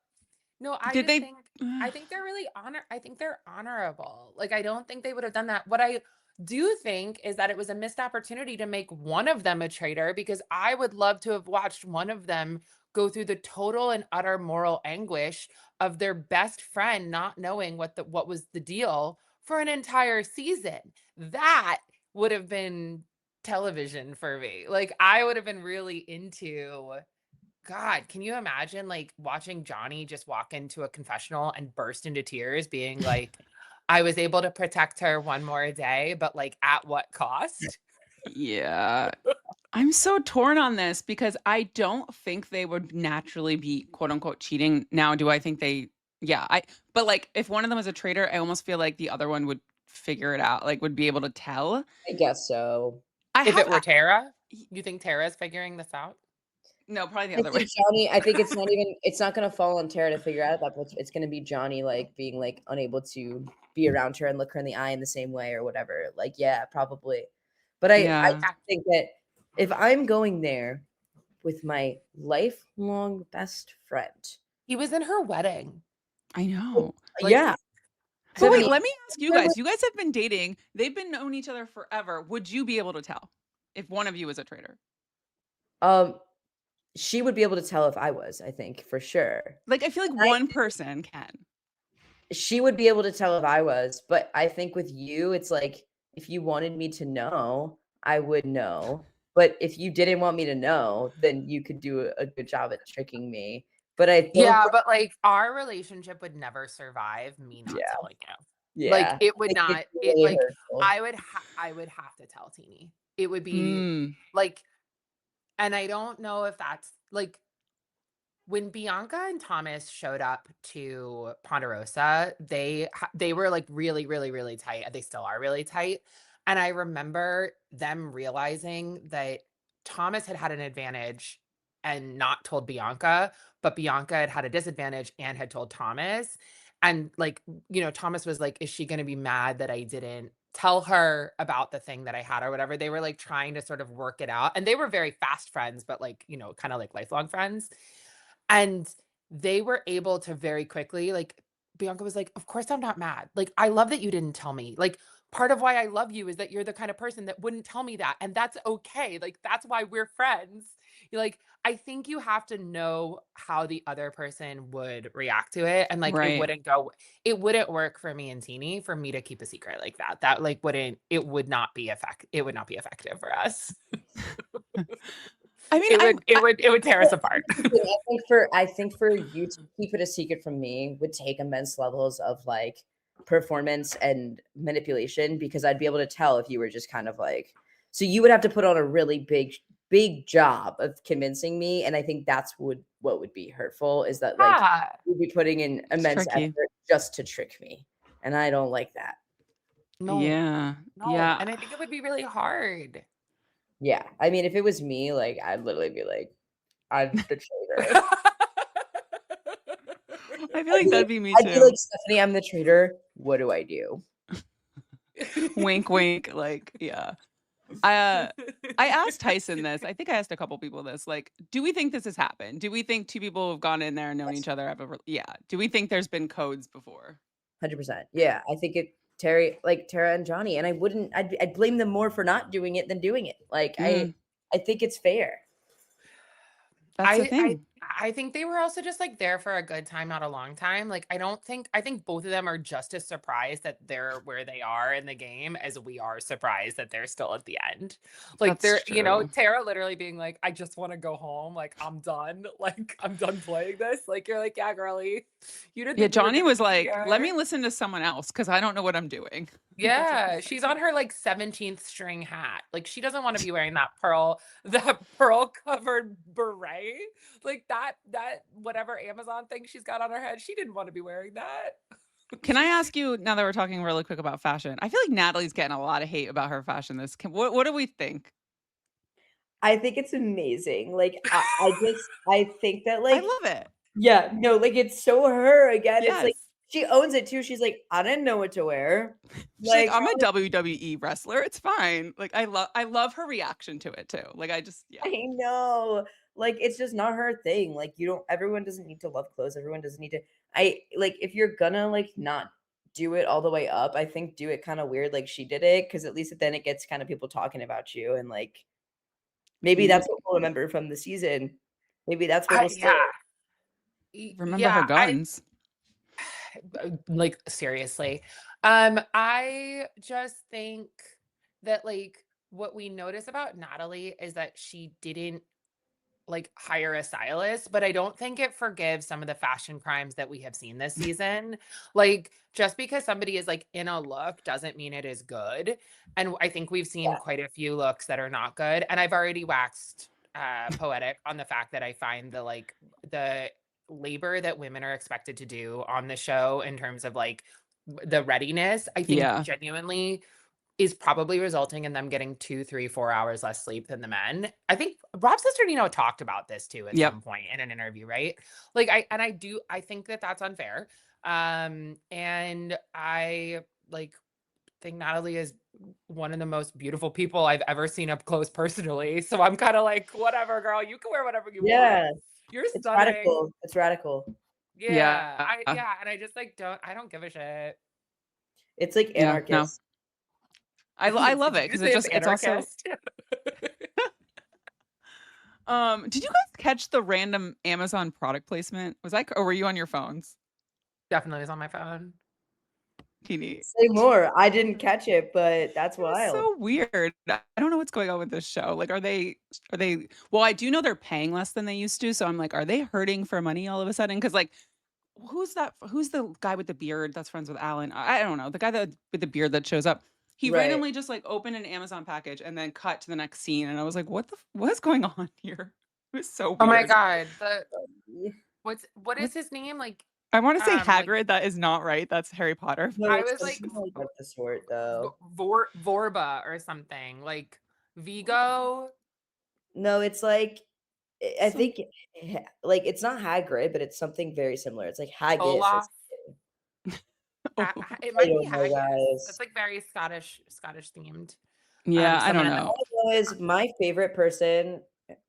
no, I Did just they? think I think they're really I think they're honorable. Like I don't think they would have done that. What I do think is that it was a missed opportunity to make one of them a traitor because I would love to have watched one of them go through the total and utter moral anguish of their best friend not knowing what was the deal for an entire season. That would have been television for me. Like I would have been really into God, can you imagine like watching Johnny just walk into a confessional and burst into tears, being like, I was able to protect her one more day, but like at what cost? Yeah. I'm so torn on this because I don't think they would naturally be quote unquote cheating. Now, do I think they, yeah, but like if one of them is a traitor, I almost feel like the other one would figure it out, like would be able to tell. I guess so. I If have, it were Tara, you think Tara's figuring this out? no, probably the I other way. think Johnny, I think it's not gonna fall on Tara to figure out that, but it's gonna be Johnny like being like unable to be around her and look her in the eye in the same way or whatever. Like, yeah, probably. But I Yeah, just think that if I'm going there with my lifelong best friend, He was in her wedding. I know. Like, yeah. But wait, Stephanie, let me ask you guys. You guys have been dating. They've been known each other forever. Would you be able to tell if one of you was a traitor? um, she would be able to tell if I was, I think, for sure. Like, I feel like one person can. She would be able to tell if I was, but I think with you, it's like if you wanted me to know, I would know. But if you didn't want me to know, then you could do a good job at tricking me. But I think, yeah, but like our relationship would never survive me not yeah, telling you. Like yeah, it would like, it's not. It really like hurtful. I would have to tell Teeny. It would be Mm. like, and I don't know if that's like when Bianca and Thomas showed up to Ponderosa, they were like really, really, really tight. They still are really tight. And I remember them realizing that Thomas had had an advantage and not told Bianca, but Bianca had had a disadvantage and had told Thomas. And like, Thomas was like, is she going to be mad that I didn't tell her about the thing that I had or whatever? They were like trying to sort of work it out. And they were very fast friends, but like, kind of like lifelong friends. And they were able to very quickly, like, Bianca was like, "Of course I'm not mad. Like, I love that you didn't tell me. Like, part of why I love you is that you're the kind of person that wouldn't tell me that, and that's okay. Like, that's why we're friends." You're like, I think you have to know how the other person would react to it, and like, Right. it wouldn't work for me and Teeny for me to keep a secret like that. That like it would not be effective for us. I mean, It would tear us apart. I think for you to keep it a secret from me would take immense levels of like performance and manipulation because I'd be able to tell if you were just kind of like, so you would have to put on a really big job of convincing me. And I think that's what would be hurtful is that like Yeah. you'd be putting in immense tricky. effort just to trick me. And I don't like that. No, Yeah. no, Yeah. and I think it would be really hard. Yeah. I mean, if it was me, like I'd literally be like, I'm the traitor. I feel like that'd be me I'd be too. like, Stephanie, I'm the traitor. What do I do? Wink, wink. Like, yeah. I asked Tyson this. I think I asked a couple people this. Like, do we think this has happened? Do we think two people who've gone in there and known Yes. each other have ever? Yeah. Do we think there's been codes before? 100%. Yeah, I think Tara and Johnny, and I'd blame them more for not doing it than doing it. Like Mm. I think it's fair. That's the thing. I think they were also just like there for a good time, not a long time. Like I think both of them are just as surprised that they're where they are in the game as we are surprised that they're still at the end. Like That's true. Tara literally being like, I just want to go home. Like I'm done. Like I'm done playing this. Like you're like, yeah, girlie. You didn't Yeah, think we were Johnny gonna was be like, let me here. listen to someone else because I don't know what I'm doing. That's what Yeah, he she's said. on her like 17th string hat. Like she doesn't want to be wearing that pearl covered beret. Like that whatever Amazon thing she's got on her head. She didn't want to be wearing that. Can I ask you, now that we're talking really quick about fashion, I feel like Natalie's getting a lot of hate about her fashion. What do we think? I think it's amazing. Like I think that I like love it. yeah, no, like it's so her again. It's like Yes. she owns it too. She's like, I didn't know what to wear. She's like, Like, I'm a WWE wrestler. It's fine. Like I love her reaction to it too. Like yeah. I know. Like it's just not her thing. Like you don't everyone doesn't need to love clothes. Everyone doesn't need to I like if you're gonna like not do it all the way up, I think do it kind of weird like she did it because at least then it gets kind of people talking about you and like maybe that's what we'll remember from the season. Maybe that's where I, we'll stay. yeah. Remember her I guns. like seriously. I just think that like what we notice about Natalie is that she didn't like hire a stylist, but I don't think it forgives some of the fashion crimes that we have seen this season. Like just because somebody is like in a look doesn't mean it is good. And I think we've seen Yeah. quite a few looks that are not good. And I've already waxed poetic on the fact that I find the labor that women are expected to do on the show in terms of like the readiness, I think Yeah. genuinely is probably resulting in them getting 2, 3, 4 hours less sleep than the men. I think Rob's sister Nino talked about this too at Yep. some point in an interview, right? Like I think that that's unfair. And I like think Natalie is one of the most beautiful people I've ever seen up close personally. So I'm kind of like, whatever, girl, you can wear whatever you want. Yeah. You're It's stunning. radical. It's radical. Yeah. Yeah. And I just like I don't give a shit. It's like Yeah. No. anarchist. I love Did it you because say it's also anarchist? did you guys catch the random Amazon product placement? Or were you on your phones? Definitely was on my phone. Teeny. Say more. I didn't catch it, but that's It was wild. so weird. I don't know what's going on with this show. Like, are they, well, I do know they're paying less than they used to. So I'm like, are they hurting for money all of a sudden? Cause like, who's the guy with the beard that's friends with Alan? I don't know. The guy with the beard that shows up. He Right. randomly just like opened an Amazon package and then cut to the next scene. And I was like, what's going on here? It was so weird. Oh my God. What What- is his name? Like, I want to say like Hagrid. That is not right. That's Harry Potter. No, I it's was like something like the sort though. Vorba or something. Like Vigo. No, it's like I Some- think like it's not Hagrid, but it's something very similar. It's like Haggis. Olaf. Oh, It might be don't know, Haggis. guys. It's like very Scottish themed. yeah, I don't Someone in the know. All I know is my favorite person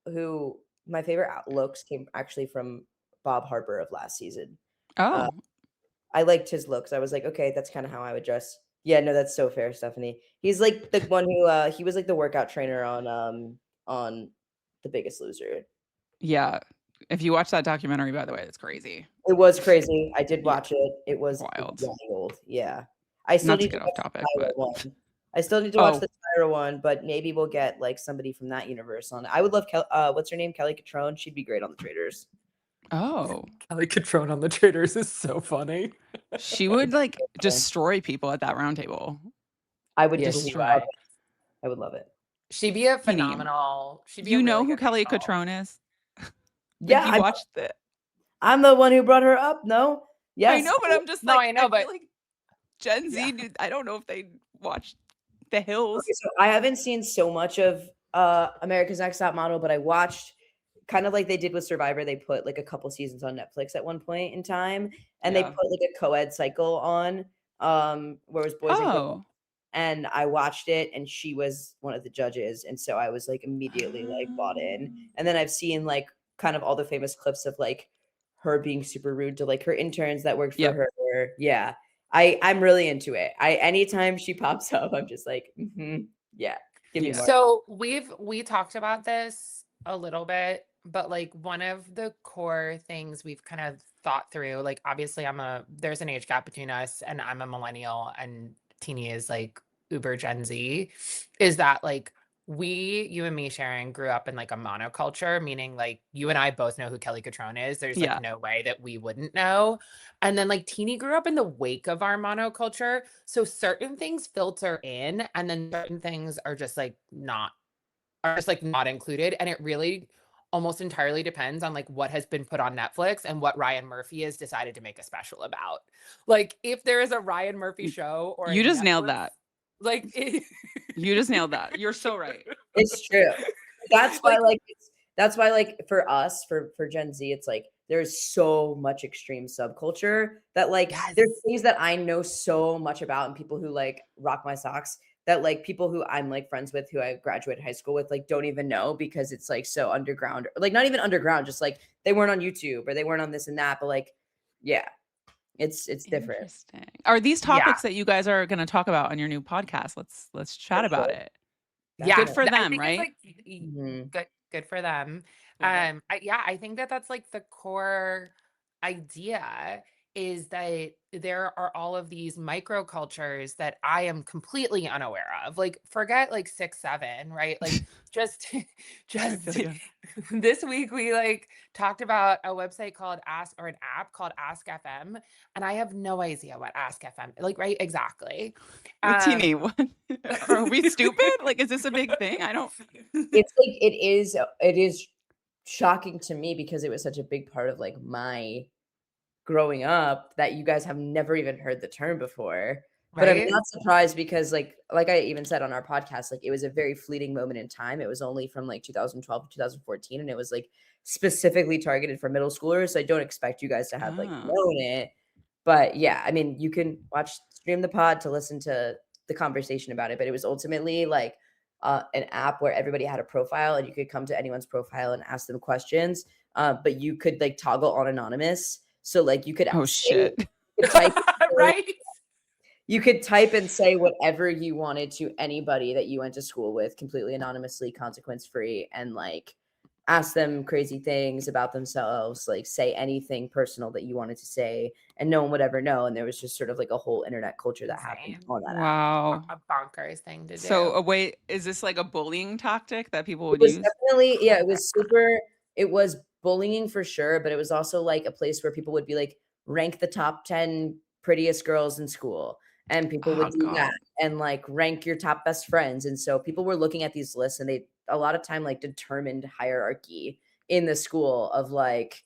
who my favorite looks came actually from Bob Harper of last season. Oh, I liked his looks. I was like, okay, that's kind of how I would dress. Yeah, no, that's so fair, Stephanie. He's like the one who he was like the workout trainer on The Biggest Loser. yeah. If you watch that documentary, by the way, it's crazy. It was crazy. I did Yeah, watch it. It was wild. wild. Yeah. I still Not to need to get off watch the topic, Tyra but one. I still need to watch oh, the Tyra one, but maybe we'll get like somebody from that universe on. I would love what's her name? Kelly Catrone. She'd be great on the Traitors. oh, Kelly Catrone on the Traitors is so funny. she would like destroy people at that round table. I would Yeah, just she love would. it. I would love it. She'd be a Teeny. phenomenal. She'd be You a know really who good Kelly Rachel. Catrone is? Yeah, Like you watched it. I'm the one who brought her up. No, yes, I know, but I'm just No, like, I know, feel but like Gen Z, yeah. I don't know if they watched The Hills. Okay, so I haven't seen so much of America's Next Top Model, but I watched kind of like they did with Survivor. They put like a couple seasons on Netflix at one point in time, and they Yeah. put like a co-ed cycle on, where it was boys and girls. Oh, And I watched it, and she was one of the judges, and so I was like immediately like bought in. And then I've seen like kind of all the famous clips of like her being super rude to like her interns that worked for Yep. her. Yeah, I'm really into it. Anytime she pops up, I'm just like, yeah, give me Yeah. more. So we talked about this a little bit but like one of the core things we've kind of thought through, like obviously there's an age gap between us, and I'm a millennial and Teeny is like uber Gen Z, is that like you and me, Sharon, grew up in like a monoculture, meaning like you and I both know who Kelly Catrone is. There's like Yeah. no way that we wouldn't know. And then like Teeny grew up in the wake of our monoculture. So certain things filter in, and then certain things are just like not included. And it really almost entirely depends on like what has been put on Netflix and what Ryan Murphy has decided to make a special about. Like if there is a Ryan Murphy show or a You just nailed Netflix, that. like You just nailed that. You're so right. It's true. That's why, Like- that's why, like, for us, for Gen Z, it's like there's so much extreme subculture that, like, there's Yes. things that I know so much about, and people who like rock my socks that like people who I'm like friends with, who I graduated high school with, like don't even know because it's like so underground, or like not even underground, just like they weren't on YouTube or they weren't on this and that, but like, yeah, it's different. Interesting. Are these Yeah. topics that you guys are going to talk about on your new podcast? Let's chat For about sure. it. Yeah. Good for I them, think it's right? like Mhm. good for them. Yeah. I think that's like the core idea, is that there are all of these microcultures that I am completely unaware of. Like forget like 6-7, right? Like just I just feel you. this week we like talked about a website called an app called Ask FM, and I have no idea what Ask FM, like, right? Exactly. Teeny, what? Are we stupid? Like, is this a big thing? I don't. It's like it is shocking to me because it was such a big part of like my growing up that you guys have never even heard the term before. But I'm Right? not surprised because like I even said on our podcast, like it was a very fleeting moment in time. It was only from like 2012 to 2014, and it was like specifically targeted for middle schoolers. So I don't expect you guys to have like Oh. known it. But yeah, I mean, you can stream the pod to listen to the conversation about it. But it was ultimately like an app where everybody had a profile and you could come to anyone's profile and ask them questions. But you could like toggle on anonymous. So like you could Oh say, shit. you could type Right? you could type and say whatever you wanted to anybody that you went to school with, completely anonymously, consequence free, and like ask them crazy things about themselves, like say anything personal that you wanted to say, and no one would ever know. And there was just sort of like a whole internet culture that happened Insane. on that app. Wow. A bonkers thing to So, do. wait, is this like a bullying tactic that people It would was use? definitely, yeah, it was bullying for sure, but it was also like a place where people would be like, rank the top 10 prettiest girls in school. And people would Oh do that God. and like rank your top best friends. And so people were looking at these lists and they a lot of time like determined hierarchy in the school of like,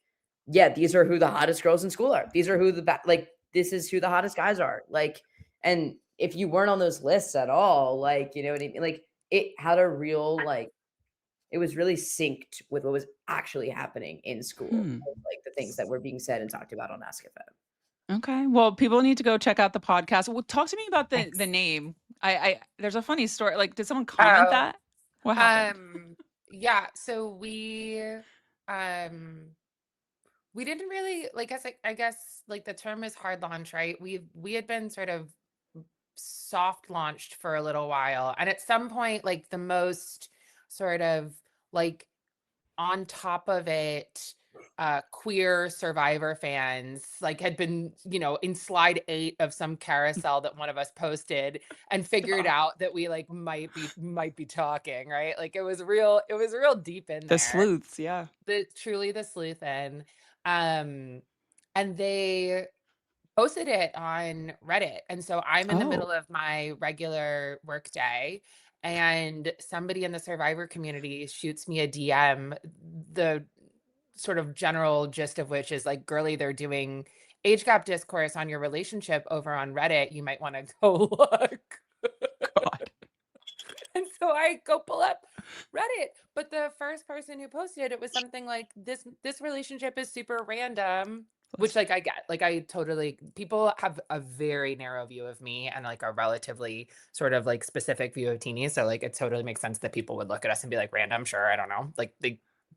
yeah, these are who the hottest girls in school are. These are who like this is who the hottest guys are. Like, and if you weren't on those lists at all, like, you know what I mean? Like it had a real like it was really synced with what was actually happening in school, Hmm. like the things that were being said and talked about on Ask FM. Okay. Well, people need to go check out the podcast. Well, talk to me about the Thanks. name. I there's a funny story. Like, did someone comment Oh, that? What happened? yeah. So um, we didn't really like, I guess like the term is hard launch, right? We had been sort of soft launched for a little while, and at some point, like the most sort of like on top of it, queer Survivor fans like had been, in slide 8 of some carousel that one of us posted, and figured Stop. out that we like might be talking, right? Like it was real deep in The there. sleuths, yeah. Truly the sleuth in. Um and they posted it on Reddit. And so I'm in the Oh, middle of my regular work day, and somebody in the Survivor community shoots me a DM, the sort of general gist of which is like, girly, they're doing age gap discourse on your relationship over on Reddit. You might want to go look. God. And so I go pull up Reddit, but the first person who posted it was something like, this relationship is super random, which like I get. Like I totally, people have a very narrow view of me and like a relatively sort of like specific view of teenies. So like it totally makes sense that people would look at us and be like, random, sure, I don't know. Like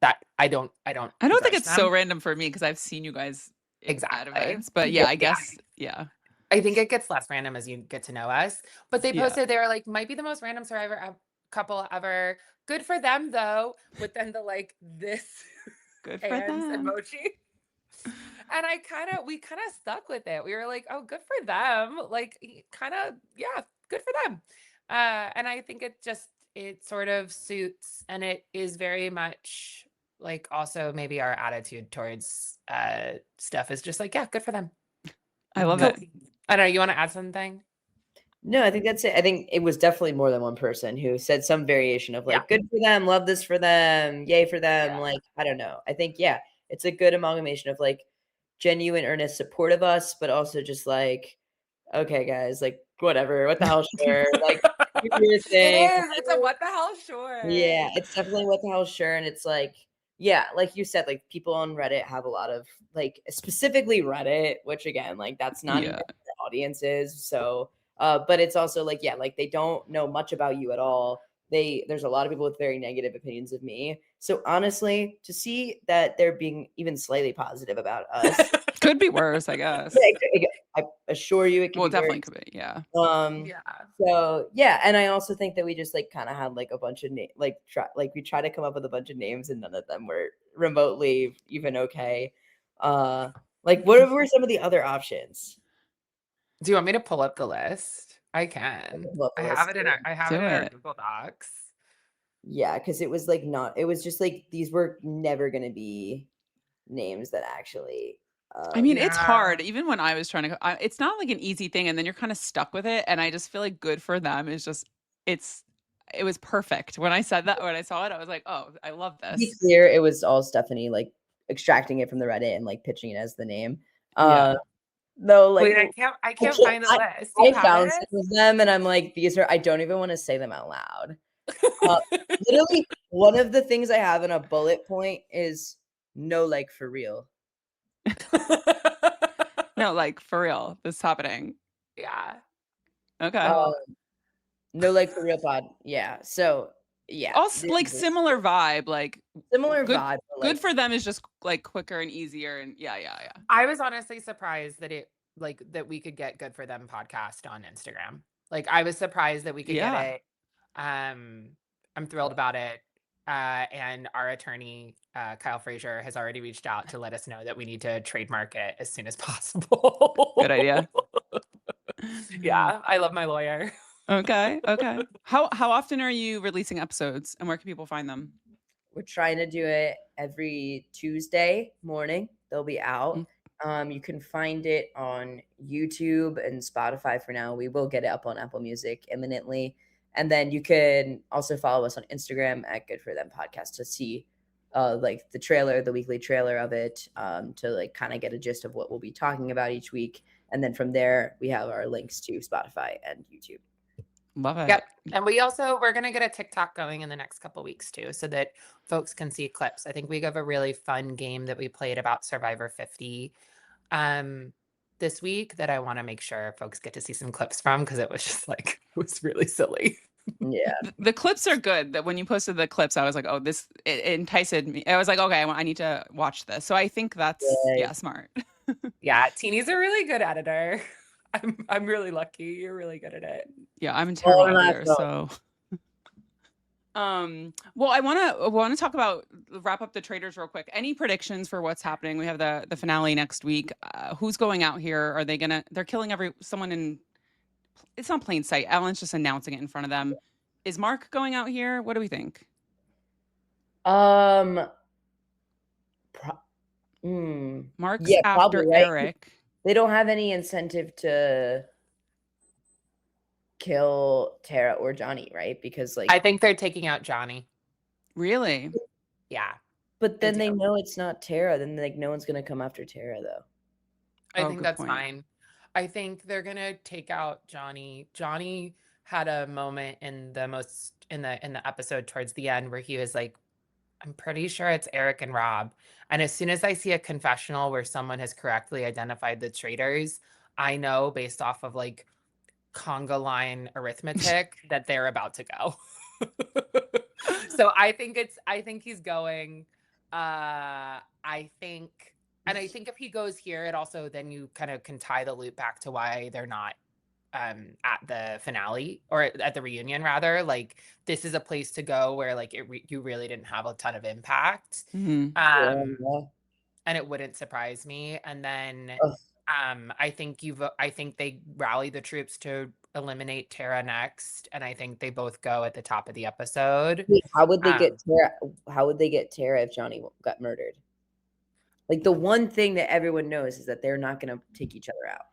that I don't I don't think begrudge it's so them. random for me because I've seen you guys at Exactly. events. But yeah, I guess, yeah. I think it gets less random as you get to know us. But they Yeah. posted, they were like, might be the most random Survivor couple ever. Good for them though. But then the like this Good for hands them. emoji. And we kind of stuck with it. We were like, oh, good for them. Like kind of, yeah, good for them. And I think it sort of suits, and it is very much like also maybe our attitude towards stuff is just like, yeah, good for them. I love Cool. it. I don't know. You want to add something? No, I think that's it. I think it was definitely more than one person who said some variation of like, Yeah. good for them, love this for them, yay for them. Yeah. Like, I don't know. I think, yeah, it's a good amalgamation of like genuine, earnest support of us, but also just like, okay, guys, like, whatever, what the hell, sure. Like, do your It thing. is. It's a what the hell, sure. Yeah, it's definitely what the hell, sure. And it's like, yeah, like you said, like people on Reddit have a lot of like specifically Reddit, which again, like that's not even Yeah. their audiences. So, but it's also like, yeah, like they don't know much about you at all. There's a lot of people with very negative opinions of me. So honestly, to see that they're being even slightly positive about us, Could be worse, I guess. I assure you it could Well, it be worse. definitely could be. Yeah. Yeah. So yeah, and I also think that we just like kind of had like a bunch of we try to come up with a bunch of names and none of them were remotely even okay. Like what were some of the other options? Do you want me to pull up the list? I can. Pull up the list I have Do it in our it. Google Docs. Yeah, because it was like not. It was just like these were never gonna be names that actually. I mean, it's Yeah. hard. Even when I was trying to, it's not like an easy thing, and then you're kind of stuck with it. And I just feel like good for them is just, it was perfect. When I said that, when I saw it, I was like, oh, I love To be this. clear, it was all Stephanie like extracting it from the Reddit and like pitching it as the name. Yeah. No, like Wait, I can't find the list. Do you I have found it? some of them and I'm like, these are, I don't even want to say them out loud. Literally, one of the things I have in a bullet point is no, like for real. No, like for real, this is happening. Yeah. Okay. Oh, No, like for real pod. Yeah. So, yeah. Also, like similar vibe, like Similar good, vibe. But good like, for them is just like quicker and easier, and yeah. I was honestly surprised that that we could get Good for Them podcast on Instagram. Like I was surprised that we could get Yeah. it. I'm thrilled about it. And our attorney, Kyle Frazier, has already reached out to let us know that we need to trademark it as soon as possible. Good idea. Yeah, I love my lawyer. Okay. How often are you releasing episodes, and where can people find them? we're trying to do it every Tuesday morning. They'll be out. You can find it on YouTube and Spotify for now. We will get it up on Apple Music imminently. And then you can also follow us on Instagram at Good For Them Podcast to see like the trailer, the weekly trailer of it, to like kind of get a gist of what we'll be talking about each week. And then from there, we have our links to Spotify and YouTube. Love it. Yep. And we're going to get a TikTok going in the next couple weeks too, so that folks can see clips. I think we have a really fun game that we played about Survivor 50 this week that I want to make sure folks get to see some clips from, because it was just like, it was really silly. Yeah. The clips are good. That when you posted the clips, I was like, oh, it enticed me. I was like, okay, I need to watch this. So I think that's smart. Yeah, Teeny's a really good editor. I'm really lucky. You're really good at it. Yeah, I'm a terrible editor. So, well, I want to talk about, wrap up the Traitors real quick. Any predictions for what's happening? We have the finale next week. Who's going out here? Are they they're killing someone in, it's not plain sight. Alan's just announcing it in front of them. Is Mark going out here? What do we think? Mark's after probably, right? Eric. They don't have any incentive to kill Tara or Johnny, right? Because like I think they're taking out Johnny. Really? Yeah. But then they know it's not Tara. Then like no one's gonna come after Tara though. I think that's fine. I think they're gonna take out Johnny. Johnny had a moment in the episode towards the end where he was like, I'm pretty sure it's Eric and Rob. And as soon as I see a confessional where someone has correctly identified the traitors, I know based off of like conga line arithmetic that they're about to go. So I think he's going. I think if he goes here, it also then you kind of can tie the loop back to why they're not at the finale, or at the reunion rather. Like, this is a place to go where like you really didn't have a ton of impact. Mhm. Yeah. And it wouldn't surprise me. And then Ugh. I think they rally the troops to eliminate Tara next, and I think they both go at the top of the episode. Wait, how would they get Um, Tara? How would they get Tara if Johnny got murdered? Like the one thing that everyone knows is that they're not going to take each other out.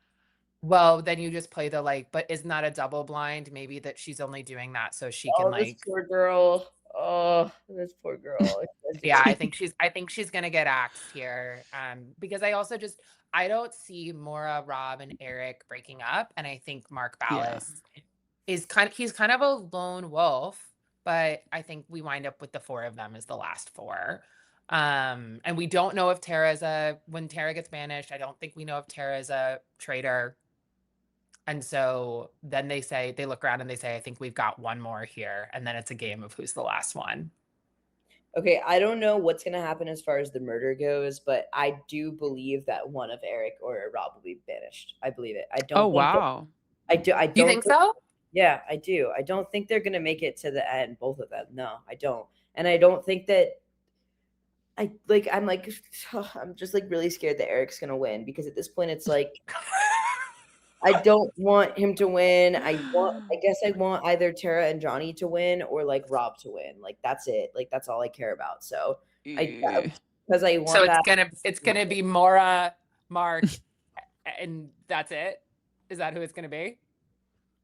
well, then you just play the like, but isn't that a double blind? Maybe that she's only doing that so she can Oh, this like, poor girl. Oh, this poor girl. yeah, I think she's gonna get axed here. Because I don't see Maura, Rob, and Eric breaking up, and I think Mark Yeah. Ballas he's kind of a lone wolf, but I think we wind up with the four of them as the last four. And we don't know if when Tara gets banished, I don't think we know if Tara is a traitor. And so then they look around and they say, I think we've got one more here. And then it's a game of who's the last one. Okay, I don't know what's going to happen as far as the murder goes, but I do believe that one of Eric or Rob will be banished. I believe it. I don't Oh, think wow. I don't You think so? Yeah, I do. I don't think they're going to make it to the end, both of them. No, I don't. And I don't think that I'm just like really scared that Eric's going to win, because at this point it's like I don't want him to win. I guess I want either Tara and Johnny to win, or like Rob to win. Like that's it. Like that's all I care about. So Eh. because I So want that. it's gonna be Maura, Mark, and that's it. Is that who it's gonna be?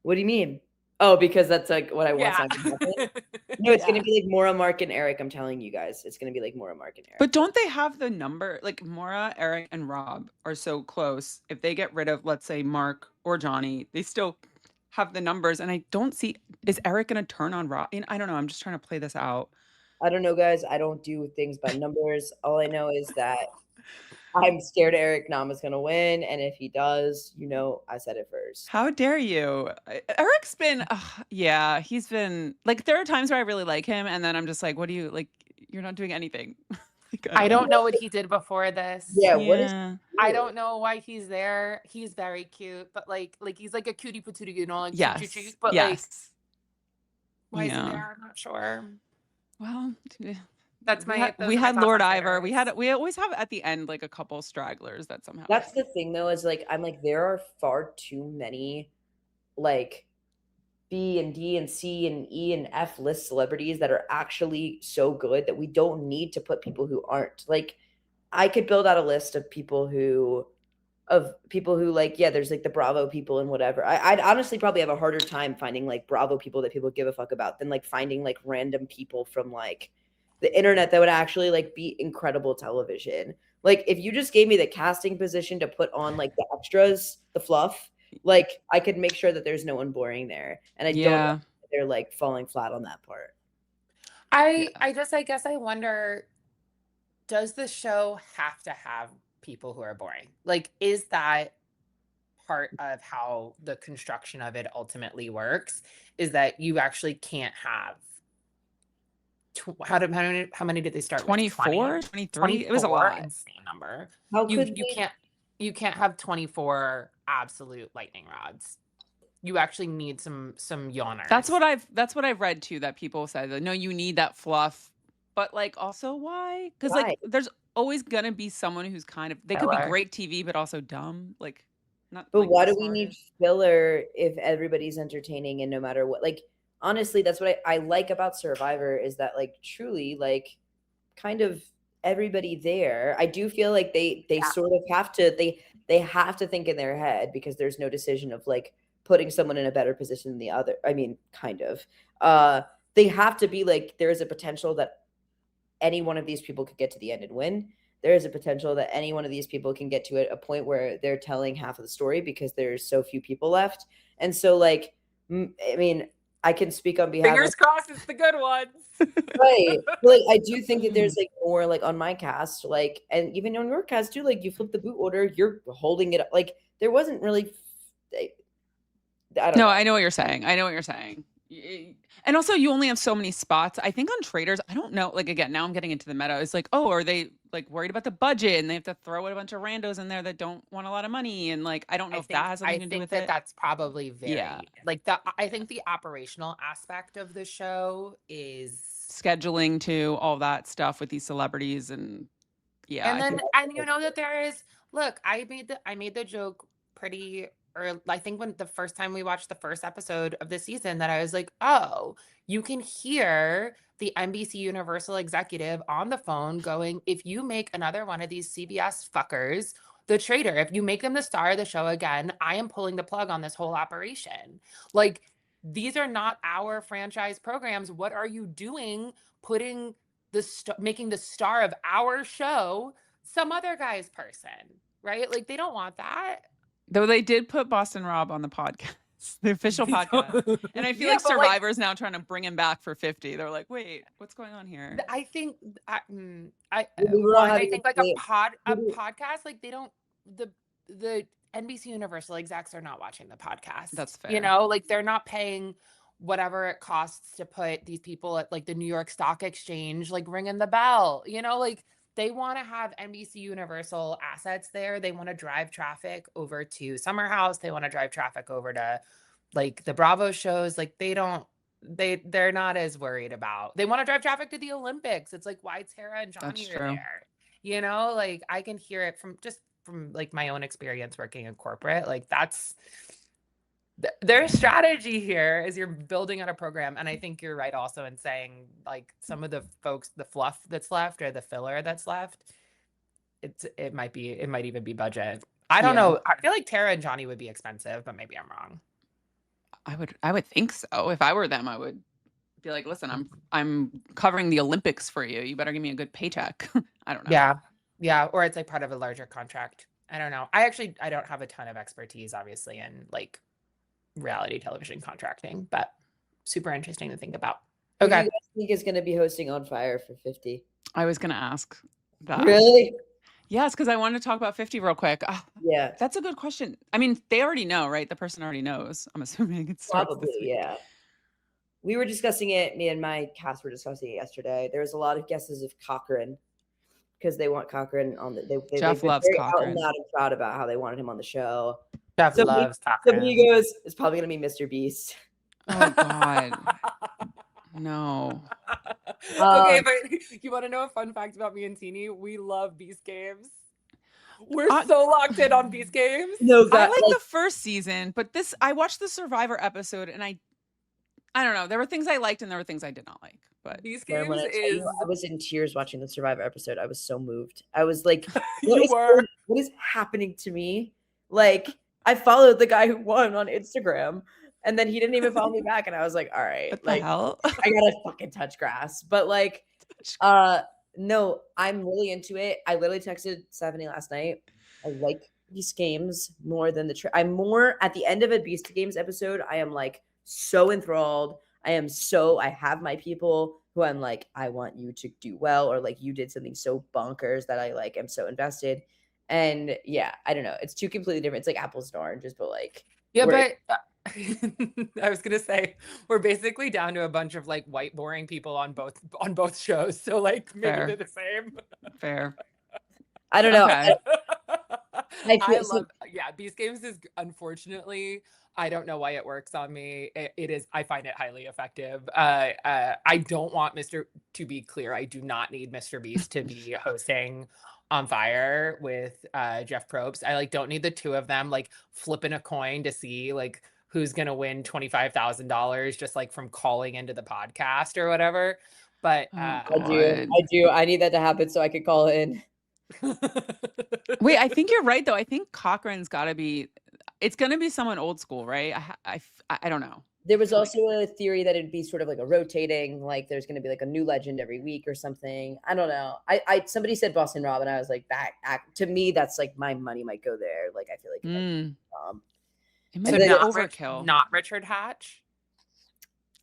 What do you mean? Oh, because that's like what I want Yeah. something to happen. No, it's gonna Yeah. be like Maura, Mark, and Eric. I'm telling you guys, it's gonna be like Maura, Mark, and Eric. But don't they have the number? Like Maura, Eric, and Rob are so close. If they get rid of, let's say, Mark or Johnny, they still have the numbers. And I don't see, is Eric going to turn on Rob? I don't know. I'm just trying to play this out. I don't know, guys. I don't do things by numbers. All I know is that I'm scared Eric Nama's gonna win, and if he does, I said it first. How dare you? Eric's been, yeah, he's been like, there are times where I really like him. And then I'm just like, what do you like? You're not doing anything. Like, I don't know what he did before this. Yeah, what is Yeah. I don't know why he's there. He's very cute, but like he's like a cutie patootie, like Yes. cute, but like Yes. why is he Yeah. there? I'm not sure. Well, That's we my had, those we are my had thoughts Lord on Ivor. Traitors. We always have at the end like a couple stragglers that somehow. That's the thing, though, is like I'm like there are far too many like B and D and C and E and F list celebrities that are actually so good that we don't need to put people who aren't. Like I could build out a list of people who like, yeah, there's like the Bravo people and whatever. I'd honestly probably have a harder time finding like Bravo people that people give a fuck about than like finding like random people from like the internet that would actually like be incredible television. Like if you just gave me the casting position to put on like the extras, the fluff, like I could make sure that there's no one boring there. And I don't know if they're like falling flat on that part. I guess I wonder, does the show have to have people who are boring? Like, is that part of how the construction of it ultimately works? Is that you actually can't have how many did they start 24, with? 23? It was a lot. Insane number. How You could you can't have 24 absolute lightning rods. You actually need some yawners. That's what I've read too, that people say that no, you need that fluff. But like also why? Because like there's always gonna be someone who's kind of, they could be great TV, but also dumb. Like not. But like, why the do we need smartest. filler if everybody's entertaining and no matter what? Like honestly, that's what I like about Survivor, is that like truly like kind of everybody there. I do feel like they sort of have to they have to think in their head, because there's no decision of like putting someone in a better position than the other. I mean, kind of. They have to be like, there is a potential that any one of these people could get to the end and win. There is a potential that any one of these people can get to a point where they're telling half of the story because there's so few people left. And so like, I mean, I can speak on behalf fingers crossed it's the good ones. Right. Like I do think that there's like more like on my cast, like, and even on your cast too, like you flip the boot order, you're holding it up. Like there wasn't really I don't know. I know what you're saying. And also you only have so many spots. I think on Traitors, I don't know, like again, now I'm getting into the meta. It's like, oh, are they like worried about the budget and they have to throw a bunch of randos in there that don't want a lot of money. And like, I don't know if that has something to do with it. that's probably Yeah. very like I think the operational aspect of the show is Scheduling to all that stuff with these celebrities and yeah. and I then think and you know that there is look, I made the joke pretty or I think when the first time we watched the first episode of the season that I was like, oh, you can hear the NBC Universal executive on the phone going, if you make another one of these CBS fuckers the traitor, if you make them the star of the show again, I am pulling the plug on this whole operation. Like, these are not our franchise programs. What are you doing putting making the star of our show some other guy's person, right? Like, they don't want that. though they did put Boston Rob on the podcast, the official podcast. And I feel like Survivor's now trying to bring him back for 50. They're like, wait, what's going on here? I think I think like a podcast, like they don't the NBC Universal execs are not watching the podcast. That's fair. You know, like they're not paying whatever it costs to put these people at like the New York Stock Exchange, like ringing the bell, you know, like they want to have NBC Universal assets there. They want to drive traffic over to Summer House. They want to drive traffic over to like the Bravo shows. Like they're not as worried about. They want to drive traffic to the Olympics. It's like why Tara and Johnny are there. You know, like I can hear it from like my own experience working in corporate. Like that's their strategy here is you're building on a program. And I think you're right also in saying like some of the folks, the fluff that's left or the filler that's left, it might even be budget. I don't know. I feel like Tara and Johnny would be expensive, but maybe I'm wrong. I would think so. If I were them, I would be like, listen, I'm covering the Olympics for you. You better give me a good paycheck. I don't know. Yeah. Or it's like part of a larger contract. I don't know. I don't have a ton of expertise, obviously, in like reality television contracting, but super interesting to think about. Okay. Who do you guys think is going to be hosting On Fire for 50? I was going to ask that. Really? Yes, because I wanted to talk about 50 real quick. Yeah. That's a good question. I mean, they already know, right? The person already knows. I'm assuming it's probably, yeah. We were discussing it. Me and my cast were discussing it yesterday. There was a lot of guesses of Cochran because they want Cochran on the. Jeff loves Cochran. Out and proud about how they wanted him on the show. Jeff loves Cochran. Somebody goes, it's probably gonna be Mr. Beast. Oh God, no. Okay, but you want to know a fun fact about me and Teeny? We love Beast Games. We're so locked in on Beast Games. No, I like the first season, but I watched the Survivor episode and I don't know. There were things I liked and there were things I did not like. But Beast Games I was in tears watching the Survivor episode. I was so moved. I was like, what is happening to me? Like, I followed the guy who won on Instagram. And then he didn't even follow me back. And I was like, all right, what like, the hell? I gotta fucking touch grass. But like, no, I'm really into it. I literally texted Stephanie last night. I like Beast Games more than I'm more at the end of a Beast Games episode. I am like so enthralled. I have my people who I'm like, I want you to do well, or like you did something so bonkers that I like am so invested. And yeah, I don't know. It's two completely different. It's like apples and oranges, but like but I was gonna say we're basically down to a bunch of like white boring people on both shows. So like maybe they're the same. Fair. I don't know. Okay. I love Beast Games is unfortunately I don't know why it works on me. It is I find it highly effective. I don't want to be clear, I do not need Mr. Beast to be hosting On Fire with Jeff Probst. I like don't need the two of them like flipping a coin to see like who's gonna win $25,000 just like from calling into the podcast or whatever. But I do. I need that to happen so I could call in. Wait, I think you're right though. I think Cochran's got to be. It's gonna be someone old school, right? I don't know. There was also a theory that it'd be sort of like a rotating, like there's gonna be like a new legend every week or something. I don't know. Somebody said Boston Rob, and I was like, that to me, that's like my money might go there. Like I feel like it might be overkill. Not Richard Hatch.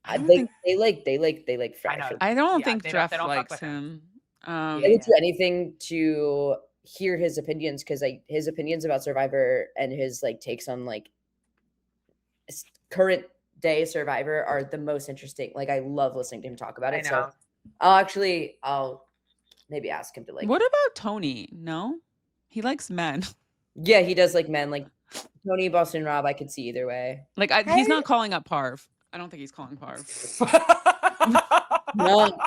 They like Fresh. I don't think Jeff likes him. I would do anything to hear his opinions because his opinions about Survivor and his like takes on like current day Survivor are the most interesting. Like I love listening to him talk about it. So I'll maybe ask him to like. What about Tony? No, he likes men. Yeah, he does like men, like Tony, Boston Rob. I could see either way. He's not calling up Parv. I don't think he's calling Parv. No,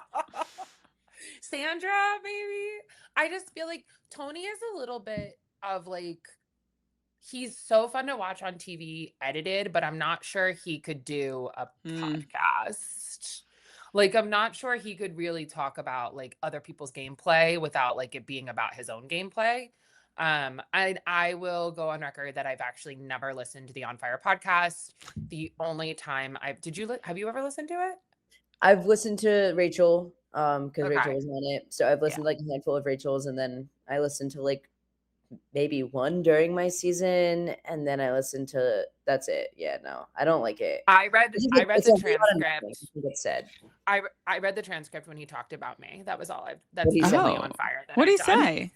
Sandra, maybe. I just feel like Tony is a little bit of like, he's so fun to watch on TV edited, but I'm not sure he could do a podcast. Like, I'm not sure he could really talk about like other people's gameplay without like it being about his own gameplay. I will go on record that I've actually never listened to the On Fire podcast. The only time have you ever listened to it? I've listened to Rachel, because Okay. Rachel was on it. So I've listened to like a handful of Rachel's, and then I listened to like maybe one during my season, and then I listened to that's it. Yeah, no, I don't like it. I read It's the a lot of transcript. nothing, I think it said. I read the transcript when he talked about me. That was all that's What he the said? only Oh. On Fire that What'd he I've done. say?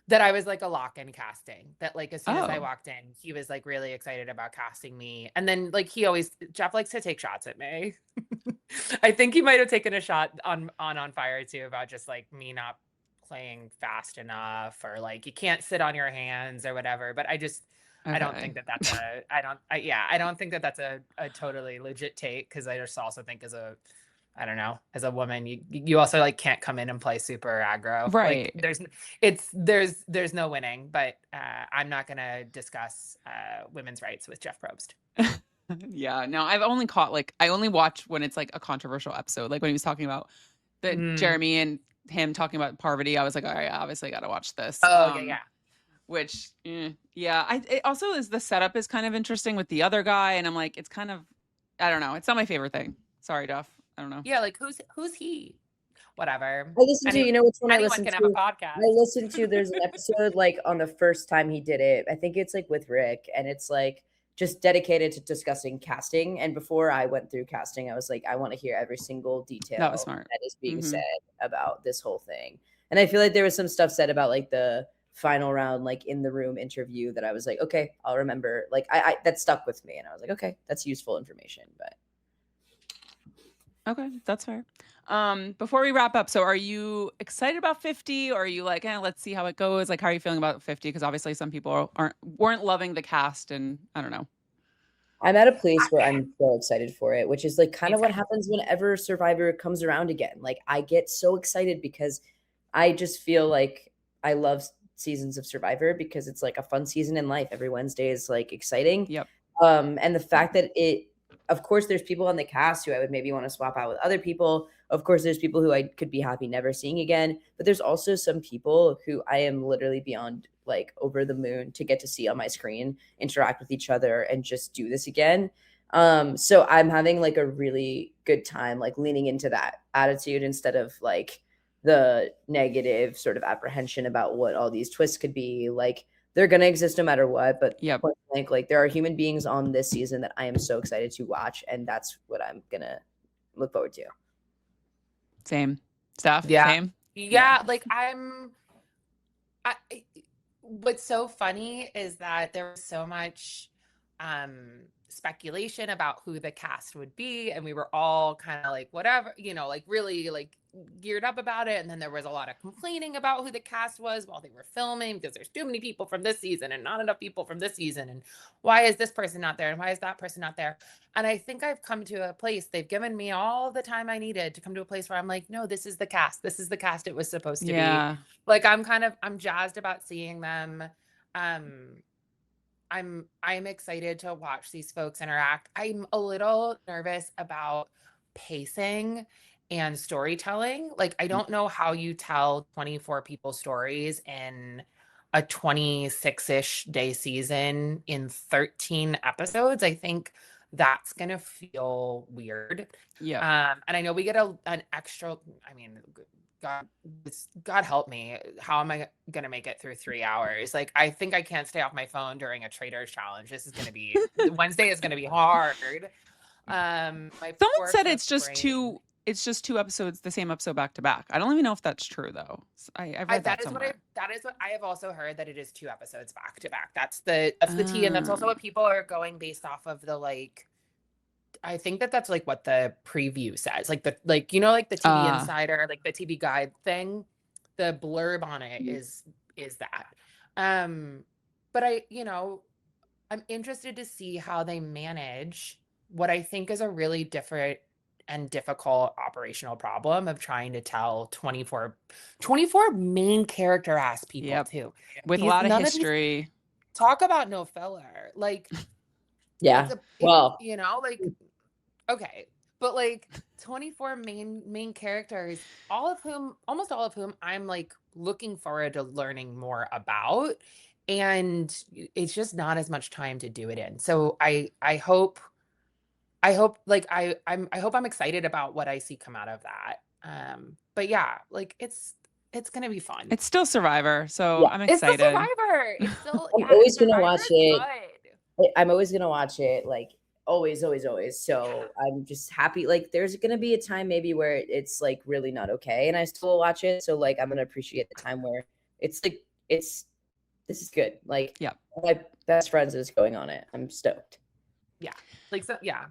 That I was like a lock-in casting. That like as soon as I Oh. walked in, he was like really excited about casting me. And then like Jeff likes to take shots at me. I think he might have taken a shot on Fire too about just like me not playing fast enough, or like you can't sit on your hands or whatever. But I don't think that that's I don't think that that's a totally legit take, because I just also think as a woman, you also like can't come in and play super aggro. Right. Like there's no winning, but I'm not gonna discuss women's rights with Jeff Probst. Yeah, no, I only watch when it's like a controversial episode, like when he was talking about Jeremy and him talking about Parvati. I was like, all right, obviously got to watch this. Yeah. Which, yeah, it also is, the setup is kind of interesting with the other guy, and I'm like, it's kind of, I don't know, it's not my favorite thing. Sorry, Duff. I don't know. Yeah, like who's he? Whatever. I listened to, you know which one I Anyone listened can to? have a podcast. I listened to, there's an episode like on the first time he did it. I think it's like with Rick, and it's like just dedicated to discussing casting. And before I went through casting, I was like, I want to hear every single detail That was smart. that is being said about this whole thing. And I feel like there was some stuff said about like the final round, like in the room interview, that I was like, okay, I'll remember. Like I that stuck with me, and I was like, okay, that's useful information. But okay, that's fair. Before we wrap up, so are you excited about 50, or are you like, let's see how it goes? Like, how are you feeling about 50? Because obviously some people weren't loving the cast, and I don't know. I'm at a place where I'm so excited for it, which is like kind of what happens whenever Survivor comes around again. Like I get so excited because I just feel like I love seasons of Survivor because it's like a fun season in life. Every Wednesday is like exciting. Yep. And the fact that of course, there's people on the cast who I would maybe want to swap out with other people. Of course, there's people who I could be happy never seeing again. But there's also some people who I am literally beyond like over the moon to get to see on my screen, interact with each other, and just do this again. So I'm having like a really good time, like leaning into that attitude instead of like the negative sort of apprehension about what all these twists could be. Like they're going to exist no matter what, but point blank, like there are human beings on this season that I am so excited to watch, and that's what I'm going to look forward to. Same stuff. Yeah. Same. Yeah. Like what's so funny is that there was so much speculation about who the cast would be, and we were all kind of like whatever, like really like geared up about it. And then there was a lot of complaining about who the cast was while they were filming, because there's too many people from this season and not enough people from this season, and why is this person not there and why is that person not there. And I think I've come to a place, they've given me all the time I needed to come to a place where I'm like, no, this is the cast it was supposed to be. Like I'm jazzed about seeing them. I'm excited to watch these folks interact. I'm a little nervous about pacing and storytelling. Like I don't know how you tell 24 people stories in a 26-ish day season in 13 episodes. I think that's gonna feel weird. Yeah. And I know we get an extra, I mean, God help me. How am I going to make it through 3 hours? Like, I think I can't stay off my phone during a Traitors challenge. This is going to be, Wednesday is going to be hard. Someone said it's just two episodes, the same episode back to back. I don't even know if that's true though. I read that somewhere. That is what I have also heard, that it is 2 episodes back to back. That's the tea. And that's also what people are going based off of, the like I think that that's like what the preview says, like the like the TV Insider, like the TV Guide thing. The blurb on it is that. But I'm interested to see how they manage what I think is a really different and difficult operational problem of trying to tell 24 main character ass people Yep. too. With a lot of None of these history. talk about no filler. Like, Yeah. Well, like, okay, but like 24 main characters, almost all of whom I'm like looking forward to learning more about, and it's just not as much time to do it in. So I hope like I hope I'm excited about what I see come out of that. But yeah, like it's gonna be fun. It's still Survivor, so Yeah. I'm It's the excited. Survivor. It's still I'm always gonna Survivor watch is it. good. I'm always gonna watch it, like always, always, always. So I'm just happy. Like there's gonna be a time maybe where it's like really not okay, and I still watch it. So like I'm gonna appreciate the time where it's like this is good. Like Yeah. my best friends is going on it. I'm stoked. Yeah. Like so yeah.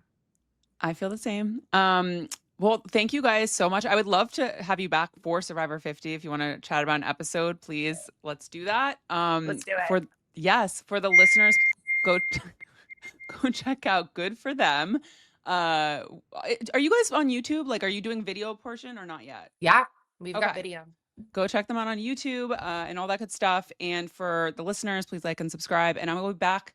I feel the same. Well, thank you guys so much. I would love to have you back for Survivor 50. If you want to chat about an episode, please, let's do that. Let's do it. For the listeners, go check out Good for Them. Are you guys on YouTube? Like, are you doing video portion or not yet? Yeah, we've got Okay. video. Go check them out on YouTube and all that good stuff. And for the listeners, please like and subscribe. And I'm going to be back.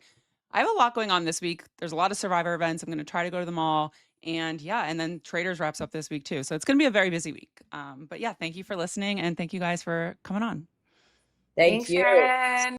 I have a lot going on this week. There's a lot of Survivor events. I'm going to try to go to them all. And yeah, and then Traitors wraps up this week too. So it's going to be a very busy week. But yeah, thank you for listening. And thank you guys for coming on. Thank you. Sharon.